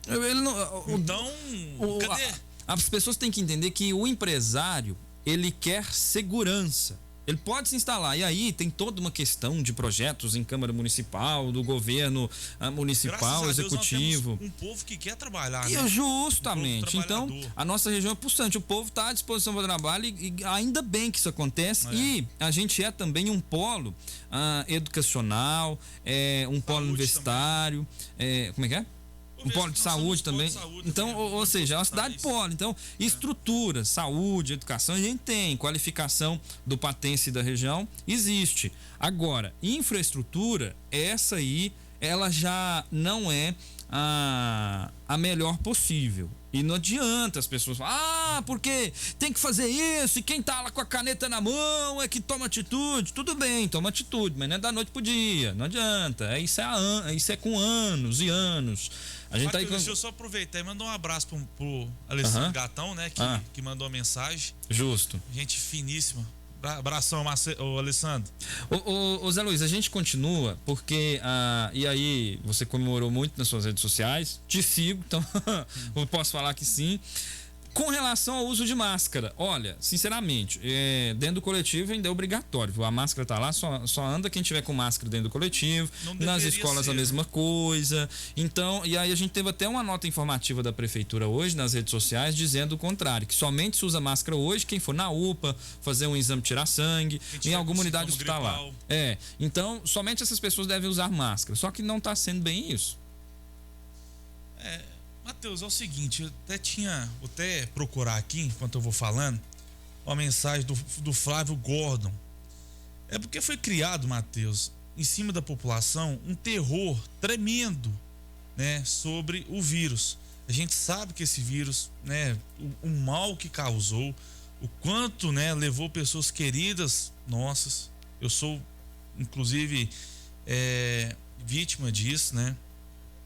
Cadê? As pessoas têm que entender que o empresário, ele quer segurança. Ele pode se instalar, e aí tem toda uma questão de projetos em Câmara Municipal, do governo municipal, executivo. Nós temos um povo que quer trabalhar, né? Justamente. Então, a nossa região é pulsante, o povo está à disposição para o trabalho e ainda bem que isso acontece. E a gente é também um polo educacional, um polo universitário. Como é que é? Um polo de saúde também. Então, ou seja, é uma cidade polo. Então, estrutura, saúde, educação, a gente tem. Qualificação do patense da região existe. Agora, infraestrutura, essa aí, ela já não é a melhor possível. E não adianta as pessoas falarem, porque tem que fazer isso, e quem tá lá com a caneta na mão é que toma atitude. Tudo bem, toma atitude, mas não é da noite pro dia, não adianta. Isso é com anos e anos. A gente Mateus, deixa eu só aproveitar e mandar um abraço pro Alessandro Gatão, né, que mandou a mensagem. Justo. Gente finíssima. Abração, Alessandro. Ô Zé Luiz, a gente continua porque, e aí você comemorou muito nas suas redes sociais, te sigo, então eu posso falar que sim. Com relação ao uso de máscara, olha, sinceramente, dentro do coletivo ainda é obrigatório, viu? A máscara tá lá, só anda quem tiver com máscara dentro do coletivo, nas escolas a mesma coisa. Então, e aí a gente teve até uma nota informativa da prefeitura hoje nas redes sociais dizendo o contrário, que somente se usa máscara hoje quem for na UPA fazer um exame tirar sangue, em alguma unidade hospitalar. Então somente essas pessoas devem usar máscara, só que não tá sendo bem isso. Mateus, é o seguinte, eu vou até procurar aqui, enquanto eu vou falando, uma mensagem do Flávio Gordon. É porque foi criado, Mateus, em cima da população, um terror tremendo, né, sobre o vírus. A gente sabe que esse vírus, né, o mal que causou, o quanto, né, levou pessoas queridas nossas. Eu sou, inclusive, vítima disso, né?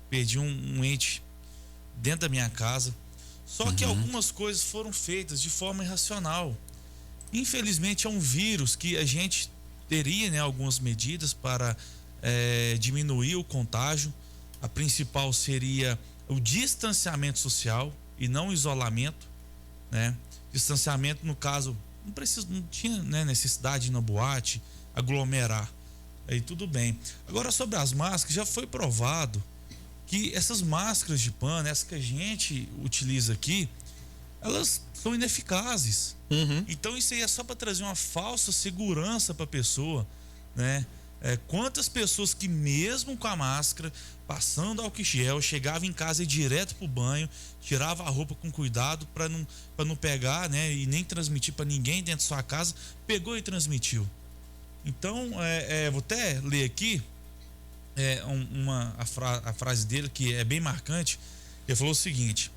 Perdi um ente dentro da minha casa. Só que algumas coisas foram feitas de forma irracional. Infelizmente é um vírus que a gente teria, né, algumas medidas para diminuir o contágio. A principal seria o distanciamento social e não o isolamento, né? Distanciamento, no caso, não tinha, né, necessidade de ir na boate, aglomerar. Aí tudo bem. Agora, sobre as máscaras, já foi provado que essas máscaras de pano, essas que a gente utiliza aqui, elas são ineficazes. Então isso aí é só para trazer uma falsa segurança para a pessoa, né? Quantas pessoas que mesmo com a máscara, passando álcool gel, chegava em casa e direto pro banho, tirava a roupa com cuidado para não pegar, né, e nem transmitir para ninguém dentro da sua casa, pegou e transmitiu. Então, vou até ler aqui a frase dele, que é bem marcante. Ele falou o seguinte: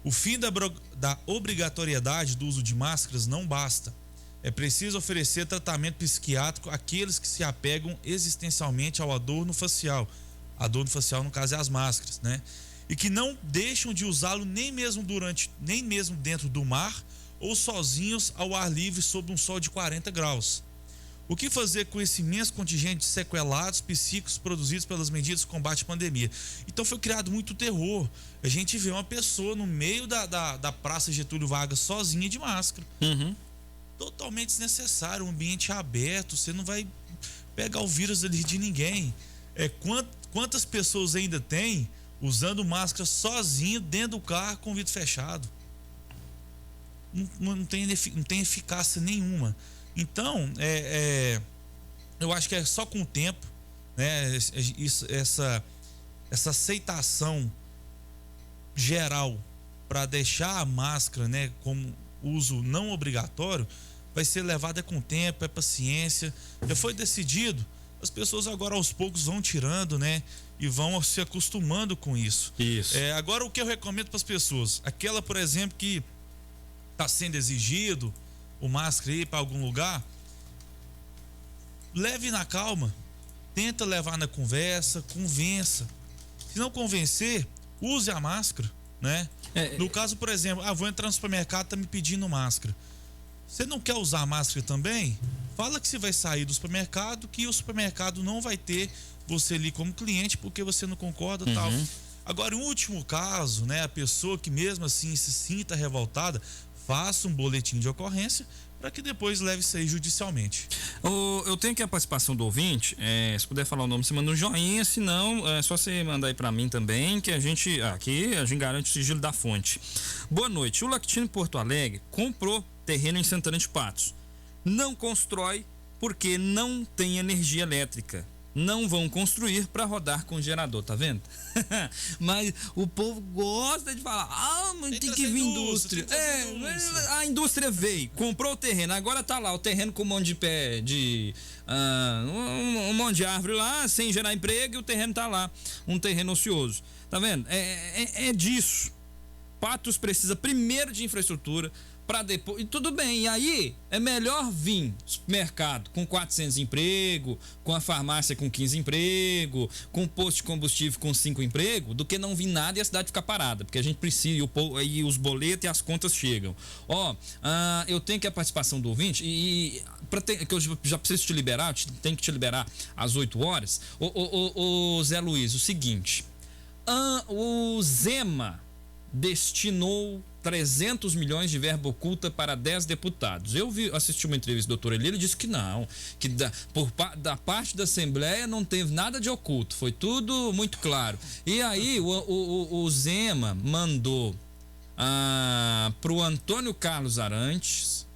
o fim da obrigatoriedade do uso de máscaras não basta. É preciso oferecer tratamento psiquiátrico àqueles que se apegam existencialmente ao adorno facial. Adorno facial, no caso, é as máscaras, né? E que não deixam de usá-lo nem mesmo dentro do mar ou sozinhos ao ar livre sob um sol de 40 graus. O que fazer com esse imenso contingente de sequelados psíquicos produzidos pelas medidas de combate à pandemia? Então foi criado muito terror. A gente vê uma pessoa no meio da Praça Getúlio Vargas sozinha de máscara. Totalmente desnecessário, um ambiente aberto, você não vai pegar o vírus ali de ninguém. Quantas pessoas ainda tem usando máscara sozinho dentro do carro com o vidro fechado? Não tem eficácia nenhuma. Então, eu acho que é só com o tempo, né, essa aceitação geral para deixar a máscara, né, como uso não obrigatório, vai ser levada com o tempo, paciência. Já foi decidido, as pessoas agora aos poucos vão tirando, né, e vão se acostumando com isso. Agora, o que eu recomendo para as pessoas, aquela, por exemplo, que está sendo exigido o máscara ir para algum lugar, leve na calma, tenta levar na conversa, convença. Se não convencer, use a máscara, né? No caso, por exemplo, vou entrar no supermercado, tá me pedindo máscara. Você não quer usar a máscara também? Fala que você vai sair do supermercado, que o supermercado não vai ter você ali como cliente porque você não concorda, tal. Agora, em último caso, né, a pessoa que mesmo assim se sinta revoltada, faça um boletim de ocorrência para que depois leve isso aí judicialmente. Eu tenho aqui a participação do ouvinte. Se puder falar o nome, você manda um joinha, se não, é só você mandar aí para mim também, que aqui a gente garante o sigilo da fonte. Boa noite. O Lactino Porto Alegre comprou terreno em Santana de Patos. Não constrói porque não tem energia elétrica. não vão construir para rodar com gerador, tá vendo? Mas o povo gosta de falar, mas tem que vir indústria. A indústria veio, comprou o terreno, agora tá lá o terreno com um monte de pé, um monte de árvore lá, sem gerar emprego, e o terreno tá lá, um terreno ocioso. Tá vendo? É disso. Patos precisa primeiro de infraestrutura, para depois. E tudo bem, e aí é melhor vir mercado com 400 empregos, com a farmácia com 15 empregos, com o posto de combustível com 5 empregos, do que não vir nada e a cidade ficar parada, porque a gente precisa, e os boletos e as contas chegam. Eu tenho que a participação do ouvinte, que eu já preciso te liberar, tenho que te liberar às 8 horas. Ô Zé Luiz, o seguinte, o Zema destinou 300 milhões de verba oculta para 10 deputados. Eu assisti uma entrevista do doutor Eli, ele disse que não, que da parte da Assembleia não teve nada de oculto, foi tudo muito claro. E aí o Zema mandou para o Antônio Carlos Arantes,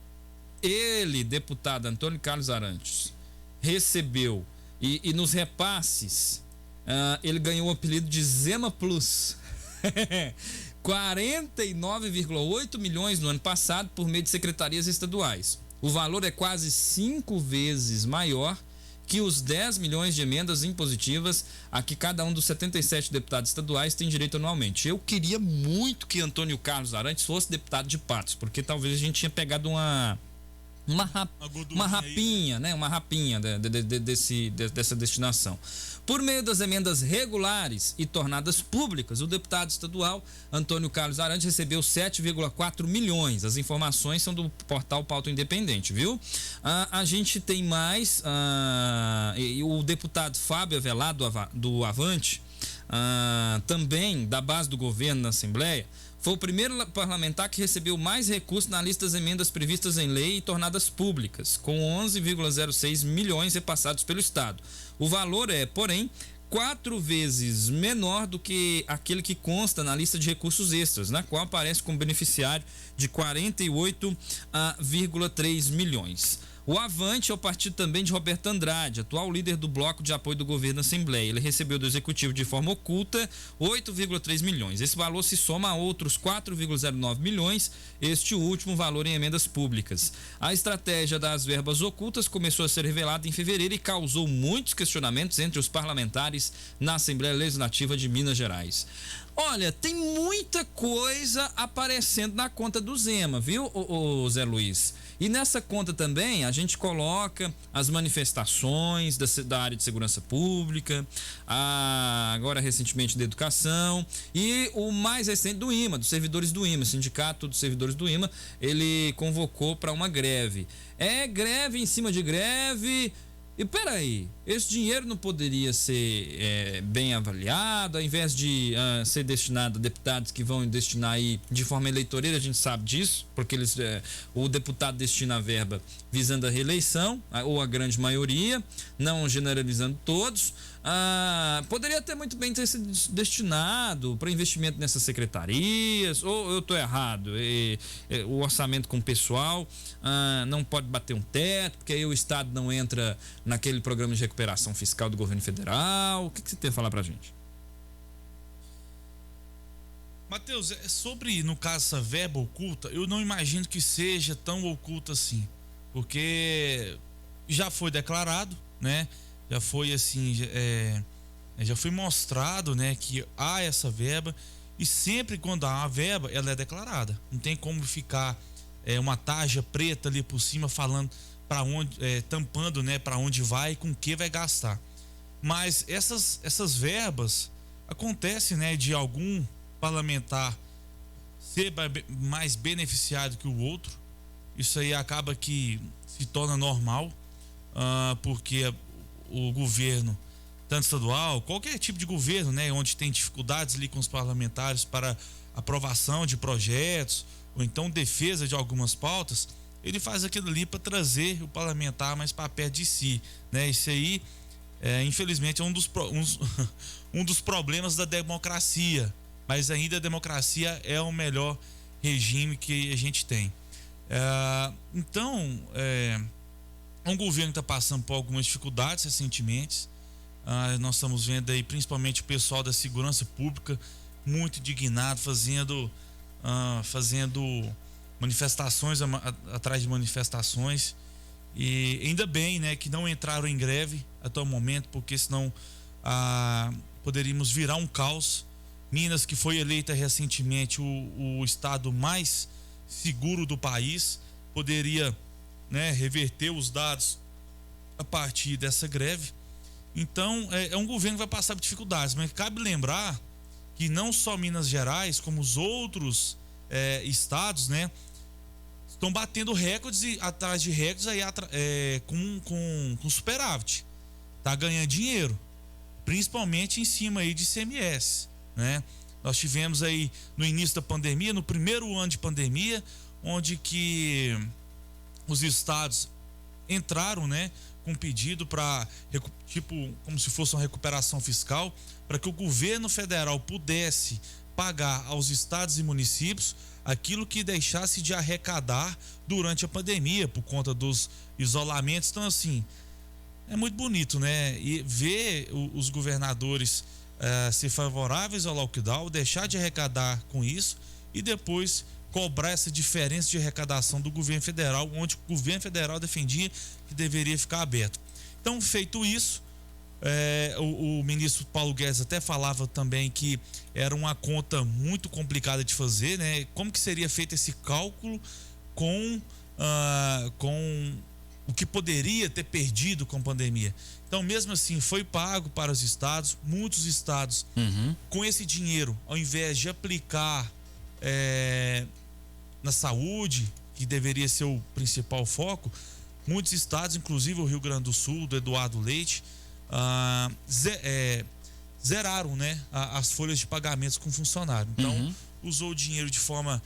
deputado Antônio Carlos Arantes, recebeu, e nos repasses, ele ganhou o apelido de Zema Plus. 49,8 milhões no ano passado por meio de secretarias estaduais. O valor é quase 5 vezes maior que os 10 milhões de emendas impositivas a que cada um dos 77 deputados estaduais tem direito anualmente. Eu queria muito que Antônio Carlos Arantes fosse deputado de Patos, porque talvez a gente tinha pegado uma rapinha, né? Uma rapinha dessa destinação. Por meio das emendas regulares e tornadas públicas, o deputado estadual Antônio Carlos Arantes recebeu 7,4 milhões. As informações são do portal Pauta Independente, viu? A gente tem mais, o deputado Fábio Avelar do Avante, também da base do governo na Assembleia, foi o primeiro parlamentar que recebeu mais recursos na lista das emendas previstas em lei e tornadas públicas, com 11,06 milhões repassados pelo Estado. O valor é, porém, 4 vezes menor do que aquele que consta na lista de recursos extras, na qual aparece como beneficiário de 48,3 milhões. O Avante é o partido também de Roberto Andrade, atual líder do bloco de apoio do governo na Assembleia. Ele recebeu do Executivo de forma oculta 8,3 milhões. Esse valor se soma a outros 4,09 milhões, este último valor em emendas públicas. A estratégia das verbas ocultas começou a ser revelada em fevereiro e causou muitos questionamentos entre os parlamentares na Assembleia Legislativa de Minas Gerais. Olha, tem muita coisa aparecendo na conta do Zema, viu, ô Zé Luiz? E nessa conta também a gente coloca as manifestações da área de segurança pública, agora recentemente da educação, e o mais recente do IMA, dos servidores do IMA, Sindicato dos Servidores do IMA, ele convocou para uma greve. É greve em cima de greve. E peraí, esse dinheiro não poderia ser bem avaliado, ao invés de ser destinado a deputados que vão destinar aí de forma eleitoreira, a gente sabe disso, porque o deputado destina a verba visando a reeleição, ou a grande maioria, não generalizando todos. Poderia até muito bem ter sido destinado para investimento nessas secretarias, ou eu estou errado, o orçamento com o pessoal não pode bater um teto, porque aí o Estado não entra naquele programa de recuperação fiscal do governo federal. O que você tem a falar pra gente? Matheus, sobre, no caso, essa verba oculta, eu não imagino que seja tão oculta assim, porque já foi declarado, né? Já foi assim, já foi mostrado, né, que há essa verba, e sempre quando há uma verba, ela é declarada. Não tem como ficar uma tarja preta ali por cima falando para onde, tampando, né, para onde vai e com o que vai gastar. Mas essas verbas acontecem, né, de algum parlamentar ser mais beneficiado que o outro. Isso aí acaba que se torna normal, porque o governo, tanto estadual, qualquer tipo de governo, né, onde tem dificuldades ali com os parlamentares para aprovação de projetos ou então defesa de algumas pautas, ele faz aquilo ali para trazer o parlamentar mais para perto de si, né? Isso aí, infelizmente, é um dos problemas da democracia, mas ainda a democracia é o melhor regime que a gente tem. Então, um governo está passando por algumas dificuldades recentemente, Nós estamos vendo aí principalmente o pessoal da segurança pública muito indignado, fazendo manifestações atrás de manifestações. E ainda bem, né, que não entraram em greve até o momento, porque senão poderíamos virar um caos. Minas, que foi eleita recentemente o estado mais seguro do país, poderia, né, reverter os dados a partir dessa greve. Então é um governo que vai passar por dificuldades, mas cabe lembrar que não só Minas Gerais, como os outros estados, né, estão batendo recordes e atrás de recordes aí, com superávit, tá ganhando dinheiro, principalmente em cima aí de ICMS, né? Nós tivemos aí no início da pandemia, no primeiro ano de pandemia, onde que os estados entraram, né, com pedido para, tipo, como se fosse uma recuperação fiscal, para que o governo federal pudesse pagar aos estados e municípios aquilo que deixasse de arrecadar durante a pandemia por conta dos isolamentos. Então, assim, é muito bonito, né? E ver os governadores ser favoráveis ao lockdown, deixar de arrecadar com isso e depois cobrar essa diferença de arrecadação do governo federal, onde o governo federal defendia que deveria ficar aberto. Então, feito isso, o ministro Paulo Guedes até falava também que era uma conta muito complicada de fazer, né? Como que seria feito esse cálculo com o que poderia ter perdido com a pandemia. Então, mesmo assim, foi pago para os estados, muitos estados, com esse dinheiro, ao invés de aplicar na saúde, que deveria ser o principal foco, muitos estados, inclusive o Rio Grande do Sul, do Eduardo Leite, zeraram, né, as folhas de pagamentos com funcionário. Então, usou o dinheiro de forma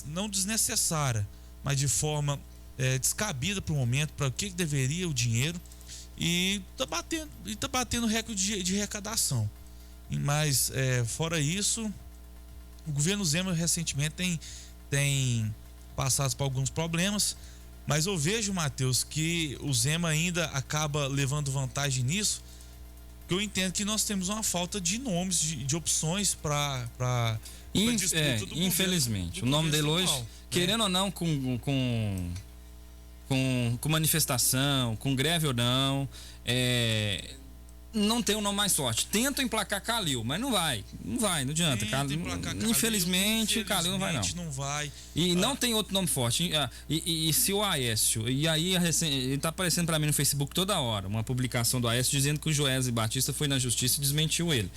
não desnecessária, mas de forma descabida para o momento, para o que deveria o dinheiro, e tá batendo recorde de arrecadação. Mas fora isso, o governo Zema recentemente tem passado por alguns problemas, mas eu vejo, Matheus, que o Zema ainda acaba levando vantagem nisso, que eu entendo que nós temos uma falta de nomes, de opções para disputa do infelizmente, governo, o nome dele hoje, né? querendo ou não, com manifestação, com greve ou não, não tem um nome mais forte. Tenta emplacar Calil, mas não adianta. Infelizmente, Calil não vai não. E não tem outro nome forte. E se o Aécio, e aí ele tá aparecendo para mim no Facebook toda hora, uma publicação do Aécio dizendo que o Joesley Batista foi na justiça e desmentiu ele.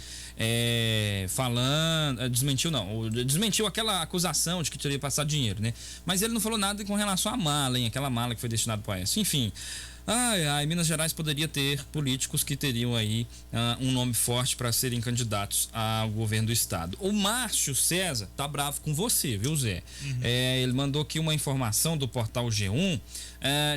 Desmentiu aquela acusação de que teria passado dinheiro, né? Mas ele não falou nada com relação à mala, hein? Aquela mala que foi destinada para o Aécio. Enfim. Minas Gerais poderia ter políticos que teriam aí um nome forte para serem candidatos ao governo do estado. O Márcio César tá bravo com você, viu, Zé? Ele mandou aqui uma informação do portal G1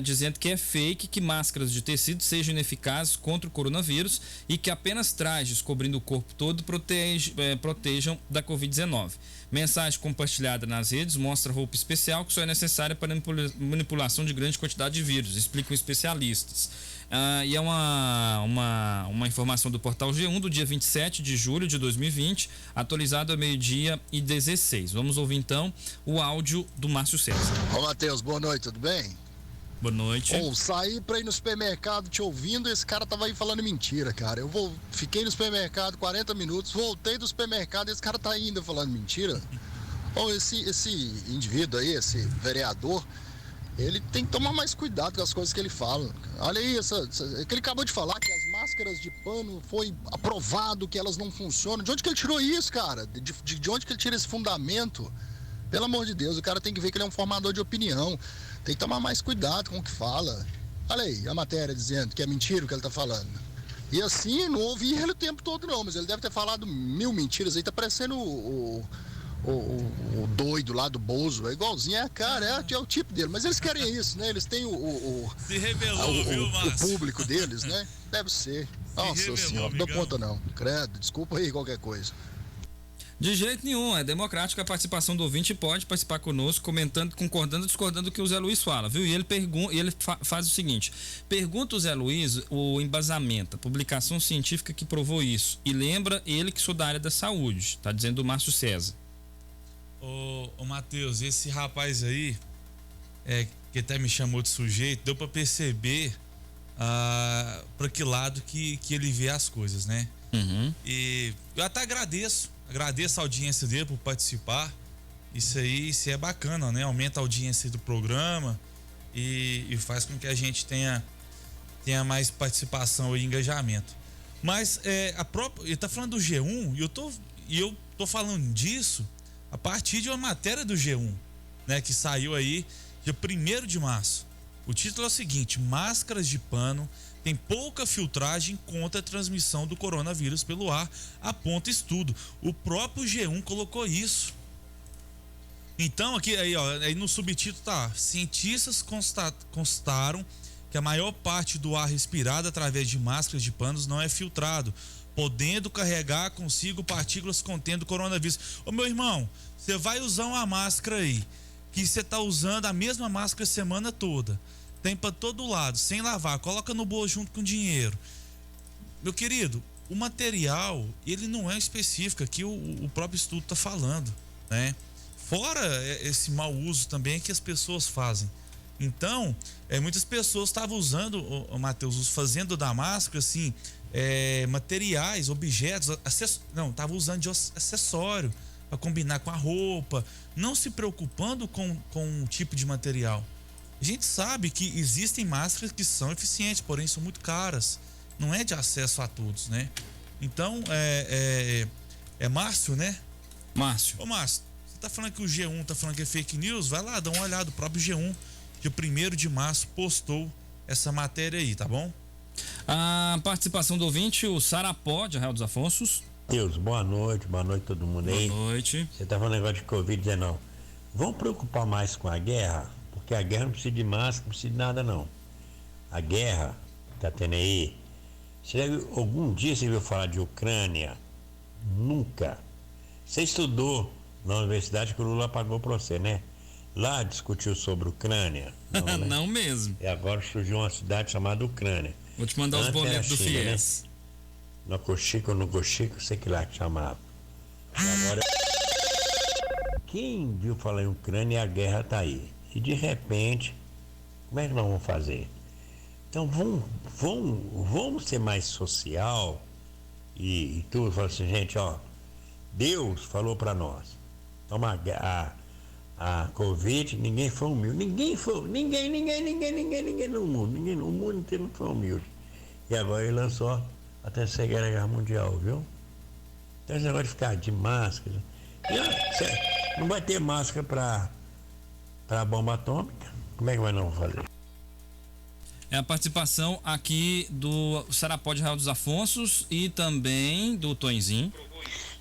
dizendo que é fake que máscaras de tecido sejam ineficazes contra o coronavírus e que apenas trajes cobrindo o corpo todo protejam da Covid-19. Mensagem compartilhada nas redes mostra roupa especial que só é necessária para manipulação de grande quantidade de vírus, explicam especialistas. E é uma informação do portal G1 do dia 27 de julho de 2020, atualizado a 12h16. Vamos ouvir então o áudio do Márcio César. Ô Matheus, boa noite, tudo bem? Boa noite. Saí pra ir no supermercado te ouvindo, esse cara tava aí falando mentira, cara. Fiquei no supermercado 40 minutos, voltei do supermercado e esse cara tá ainda falando mentira. Esse indivíduo aí, esse vereador, ele tem que tomar mais cuidado com as coisas que ele fala. Olha aí, que ele acabou de falar que as máscaras de pano foi aprovado que elas não funcionam. De onde que ele tirou isso, cara? De onde que ele tira esse fundamento? Pelo amor de Deus, o cara tem que ver que ele é um formador de opinião. Tem que tomar mais cuidado com o que fala. Olha aí, a matéria dizendo que é mentira o que ele tá falando. E assim, eu não ouvi ele o tempo todo não, mas ele deve ter falado 1000 mentiras. Aí tá parecendo o doido lá do Bozo, é igualzinho, é o tipo dele. Mas eles querem isso, né? Eles têm Se revelou, viu, Márcio? O público deles, né? Deve ser. Nossa senhora, não dou conta não. Credo, desculpa aí qualquer coisa. De jeito nenhum, é democrática a participação do ouvinte, pode participar conosco, comentando, concordando, discordando do que o Zé Luiz fala, viu? E ele faz o seguinte: pergunta o Zé Luiz o embasamento, a publicação científica que provou isso, e lembra ele que sou da área da saúde, tá dizendo o Márcio César. Ô Matheus, esse rapaz aí, que até me chamou de sujeito, deu pra perceber pra que lado que ele vê as coisas, né? Uhum. E eu até agradeço a audiência dele por participar. Isso é bacana, né? Aumenta a audiência do programa e faz com que a gente tenha mais participação e engajamento. Mas ele tá falando do G1 e eu tô falando disso a partir de uma matéria do G1, né? Que saiu aí dia 1º de março. O título é o seguinte: máscaras de pano tem pouca filtragem contra a transmissão do coronavírus pelo ar, aponta estudo. O próprio G1 colocou isso. Então, aqui aí no subtítulo tá: cientistas constaram que a maior parte do ar respirado através de máscaras de panos não é filtrado, podendo carregar consigo partículas contendo coronavírus. Ô meu irmão, você vai usar uma máscara aí, que você tá usando a mesma máscara a semana toda, tem para todo lado, sem lavar, coloca no bolso junto com dinheiro. Meu querido, o material, ele não é específico, aqui o próprio estudo tá falando, né? Fora esse mau uso também que as pessoas fazem. Então, muitas pessoas estavam usando, Matheus, fazendo da máscara, assim, materiais, objetos, estavam usando de acessório para combinar com a roupa, não se preocupando com o tipo de material. A gente sabe que existem máscaras que são eficientes, porém são muito caras. Não é de acesso a todos, né? Então, Márcio, né? Márcio. Ô, Márcio, você tá falando que o G1 tá falando que é fake news? Vai lá, dá uma olhada. O próprio G1, dia 1º de março, postou essa matéria aí, tá bom? A participação do ouvinte, o Sarapó, de Arraial dos Afonsos. Deus, boa noite todo mundo aí. Boa noite. Você tá falando negócio de Covid-19. Vamos preocupar mais com a guerra? Porque a guerra não precisa de máscara, não precisa de nada não. A guerra que tá tendo aí, algum dia você viu falar de Ucrânia? Nunca. Você estudou na universidade que o Lula pagou pra você, né? Lá discutiu sobre Ucrânia. Não, né? Não mesmo. E agora surgiu uma cidade chamada Ucrânia. Vou te mandar os boletos do FIES. Né? No Cochico, sei que lá que chamava. E agora, quem viu falar em Ucrânia, a guerra tá aí. E de repente, como é que nós vamos fazer? Então vamos ser mais social e tudo. Fala assim, gente, ó, Deus falou para nós. Toma a Covid, ninguém foi humilde. Ninguém no mundo. Ninguém no mundo inteiro foi humilde. E agora ele lançou a Terceira Guerra Mundial, viu? Então esse negócio de ficar de máscara. Não vai ter máscara para bomba atômica. Como é que vai não fazer? É a participação aqui do Sarapó de Arraial dos Afonsos e também do Tonzinho.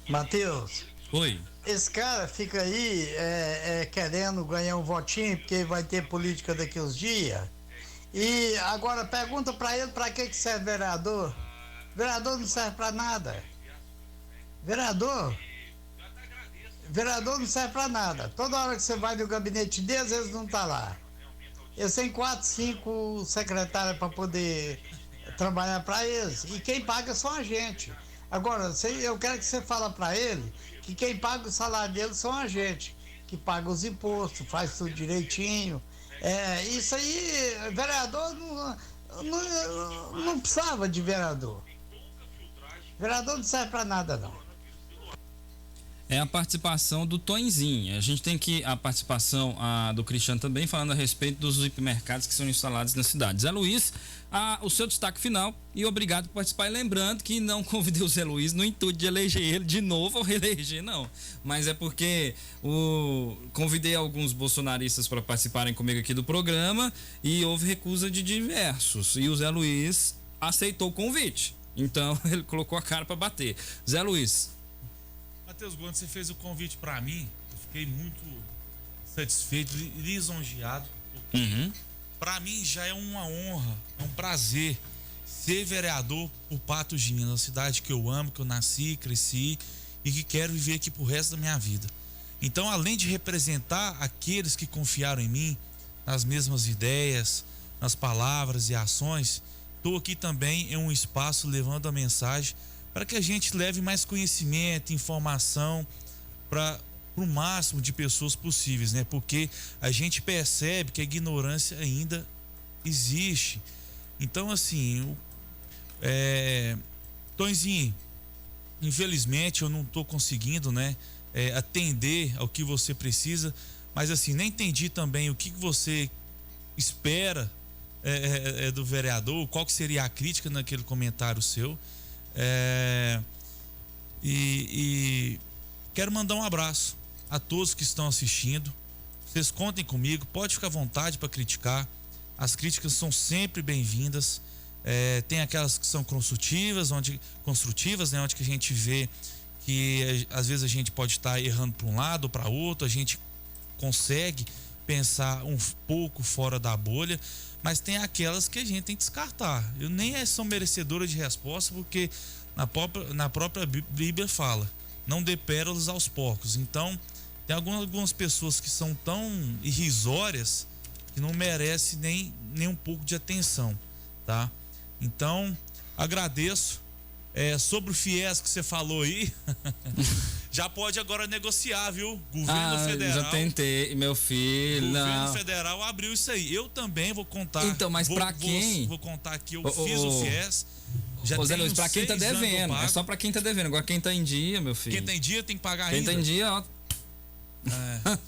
Matheus. Oi. Esse cara fica aí querendo ganhar um votinho porque vai ter política daqui uns dias. E agora pergunta pra ele pra que serve vereador. Vereador não serve pra nada. Vereador não serve pra nada. Toda hora que você vai no gabinete deles, eles não tá lá. Eles têm 4, 5 secretários para poder trabalhar para eles. E quem paga são a gente. Agora, eu quero que você fale para ele que quem paga o salário deles são a gente. Que paga os impostos, faz tudo direitinho. Isso aí, vereador não precisava de vereador. Vereador não serve para nada, não. É a participação do Tonzinho. A gente tem a participação do Cristiano também, falando a respeito dos hipermercados que são instalados na cidade. Zé Luiz, o seu destaque final e obrigado por participar. E lembrando que não convidei o Zé Luiz no intuito de eleger ele de novo ou reeleger, não. Mas é porque convidei alguns bolsonaristas para participarem comigo aqui do programa e houve recusa de diversos. E o Zé Luiz aceitou o convite. Então ele colocou a cara para bater. Zé Luiz. Matheus, quando você fez o convite para mim, eu fiquei muito satisfeito e lisonjeado. Para mim já é uma honra, é um prazer ser vereador por Patos de Minas, uma cidade que eu amo, que eu nasci, cresci e que quero viver aqui pro resto da minha vida. Então, além de representar aqueles que confiaram em mim, nas mesmas ideias, nas palavras e ações, estou aqui também em um espaço levando a mensagem para que a gente leve mais conhecimento, informação para o máximo de pessoas possíveis, né? Porque a gente percebe que a ignorância ainda existe. Então, assim, Tonzinho, infelizmente eu não estou conseguindo, né, atender ao que você precisa, mas assim, nem entendi também o que você espera do vereador, qual que seria a crítica naquele comentário seu. E quero mandar um abraço a todos que estão assistindo. Vocês contem comigo, pode ficar à vontade para criticar. As críticas são sempre bem-vindas. Tem aquelas que são construtivas, onde que a gente vê que às vezes a gente pode estar errando para um lado ou para outro, a gente consegue pensar um pouco fora da bolha, mas tem aquelas que a gente tem que descartar. Eu nem sou merecedora de resposta, porque na própria Bíblia fala: não dê pérolas aos porcos. Então, tem algumas pessoas que são tão irrisórias que não merecem nem um pouco de atenção, tá? Então, agradeço. Sobre o FIES que você falou aí, já pode agora negociar, viu? Governo federal. Já tentei, meu filho. Governo federal abriu isso aí. Eu também vou contar. Então, mas pra quem? Vou contar aqui, eu fiz o FIES. Já Zé Luiz, pra quem tá devendo. É só pra quem tá devendo. Agora quem tá em dia, meu filho. Quem tá em dia tem que pagar ainda. Quem tá em dia, ó.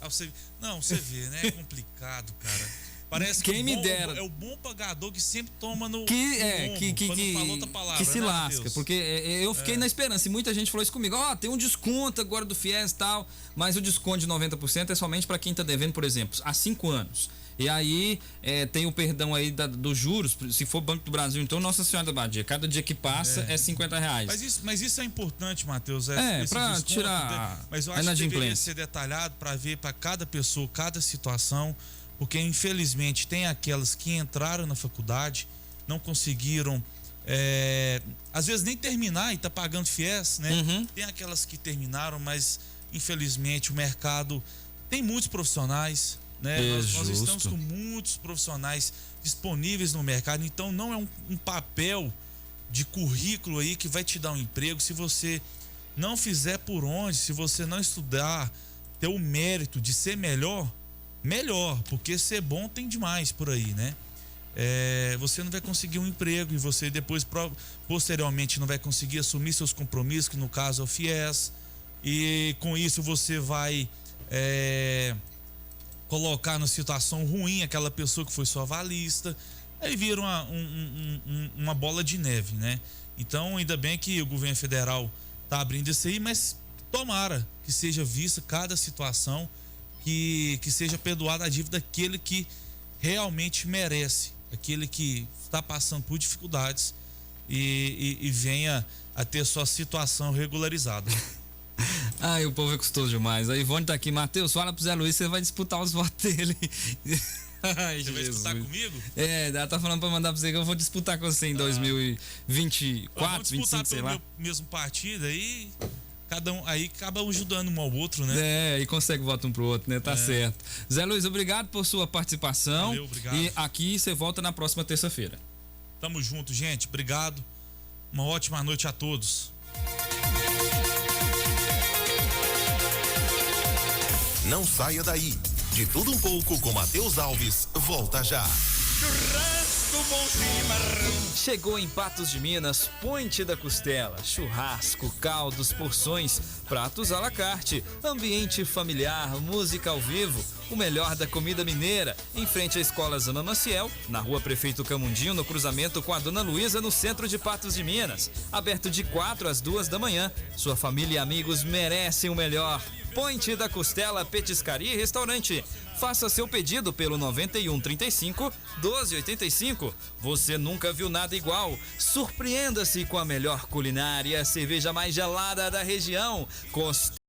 Você vê, né? É complicado, cara. Parece quem me dera. É o bom pagador que sempre toma no. Que se lasca. Porque eu fiquei na esperança. E muita gente falou isso comigo. Tem um desconto agora do FIES e tal. Mas o desconto de 90% é somente para quem tá devendo, por exemplo, há 5 anos. E aí tem o perdão aí dos juros. Se for Banco do Brasil, então, Nossa Senhora da Badia, cada dia que passa é R$50. Mas isso é importante, Matheus. Pra tirar. Mas eu acho que deveria ser detalhado para ver para cada pessoa, cada situação. Porque infelizmente tem aquelas que entraram na faculdade, não conseguiram, às vezes nem terminar e tá pagando FIES, né? Uhum. Tem aquelas que terminaram, mas infelizmente o mercado tem muitos profissionais, né? Nós estamos com muitos profissionais disponíveis no mercado, então não é um papel de currículo aí que vai te dar um emprego se você não fizer por onde, se você não estudar, ter o mérito de ser melhor, porque ser bom tem demais por aí, né? Você não vai conseguir um emprego e você depois, posteriormente, não vai conseguir assumir seus compromissos, que no caso é o FIES, e com isso você vai colocar na situação ruim aquela pessoa que foi sua avalista, aí vira uma bola de neve, né? Então, ainda bem que o governo federal tá abrindo isso aí, mas tomara que seja vista cada situação, que seja perdoada a dívida daquele que realmente merece, aquele que está passando por dificuldades e venha a ter sua situação regularizada. O povo é custoso demais. A Ivone tá aqui. Matheus, fala pro Zé Luiz, você vai disputar os votos dele. Você vai disputar comigo? Ela tá falando pra mandar pra você que eu vou disputar com você em 2024, vamos disputar 25, sei pelo lá. mesmo partido aí. Acaba um ajudando um ao outro, né? E consegue voto um pro outro, né? Tá certo. Zé Luiz, obrigado por sua participação. Valeu, obrigado. E aqui você volta na próxima terça-feira. Tamo junto, gente. Obrigado. Uma ótima noite a todos. Não saia daí. De Tudo Um Pouco com Matheus Alves. Volta já. Churrasco Bom Chimarrão. Chegou em Patos de Minas, Ponte da Costela. Churrasco, caldos, porções, pratos à la carte, ambiente familiar, música ao vivo, o melhor da comida mineira. Em frente à Escola Zona Maciel, na Rua Prefeito Camundinho, no cruzamento com a Dona Luísa, no centro de Patos de Minas. Aberto de 4 às 2 da manhã. Sua família e amigos merecem o melhor. Ponte da Costela, Petiscaria e Restaurante. Faça seu pedido pelo 9135-1285. Você nunca viu nada igual. Surpreenda-se com a melhor culinária, a cerveja mais gelada da região.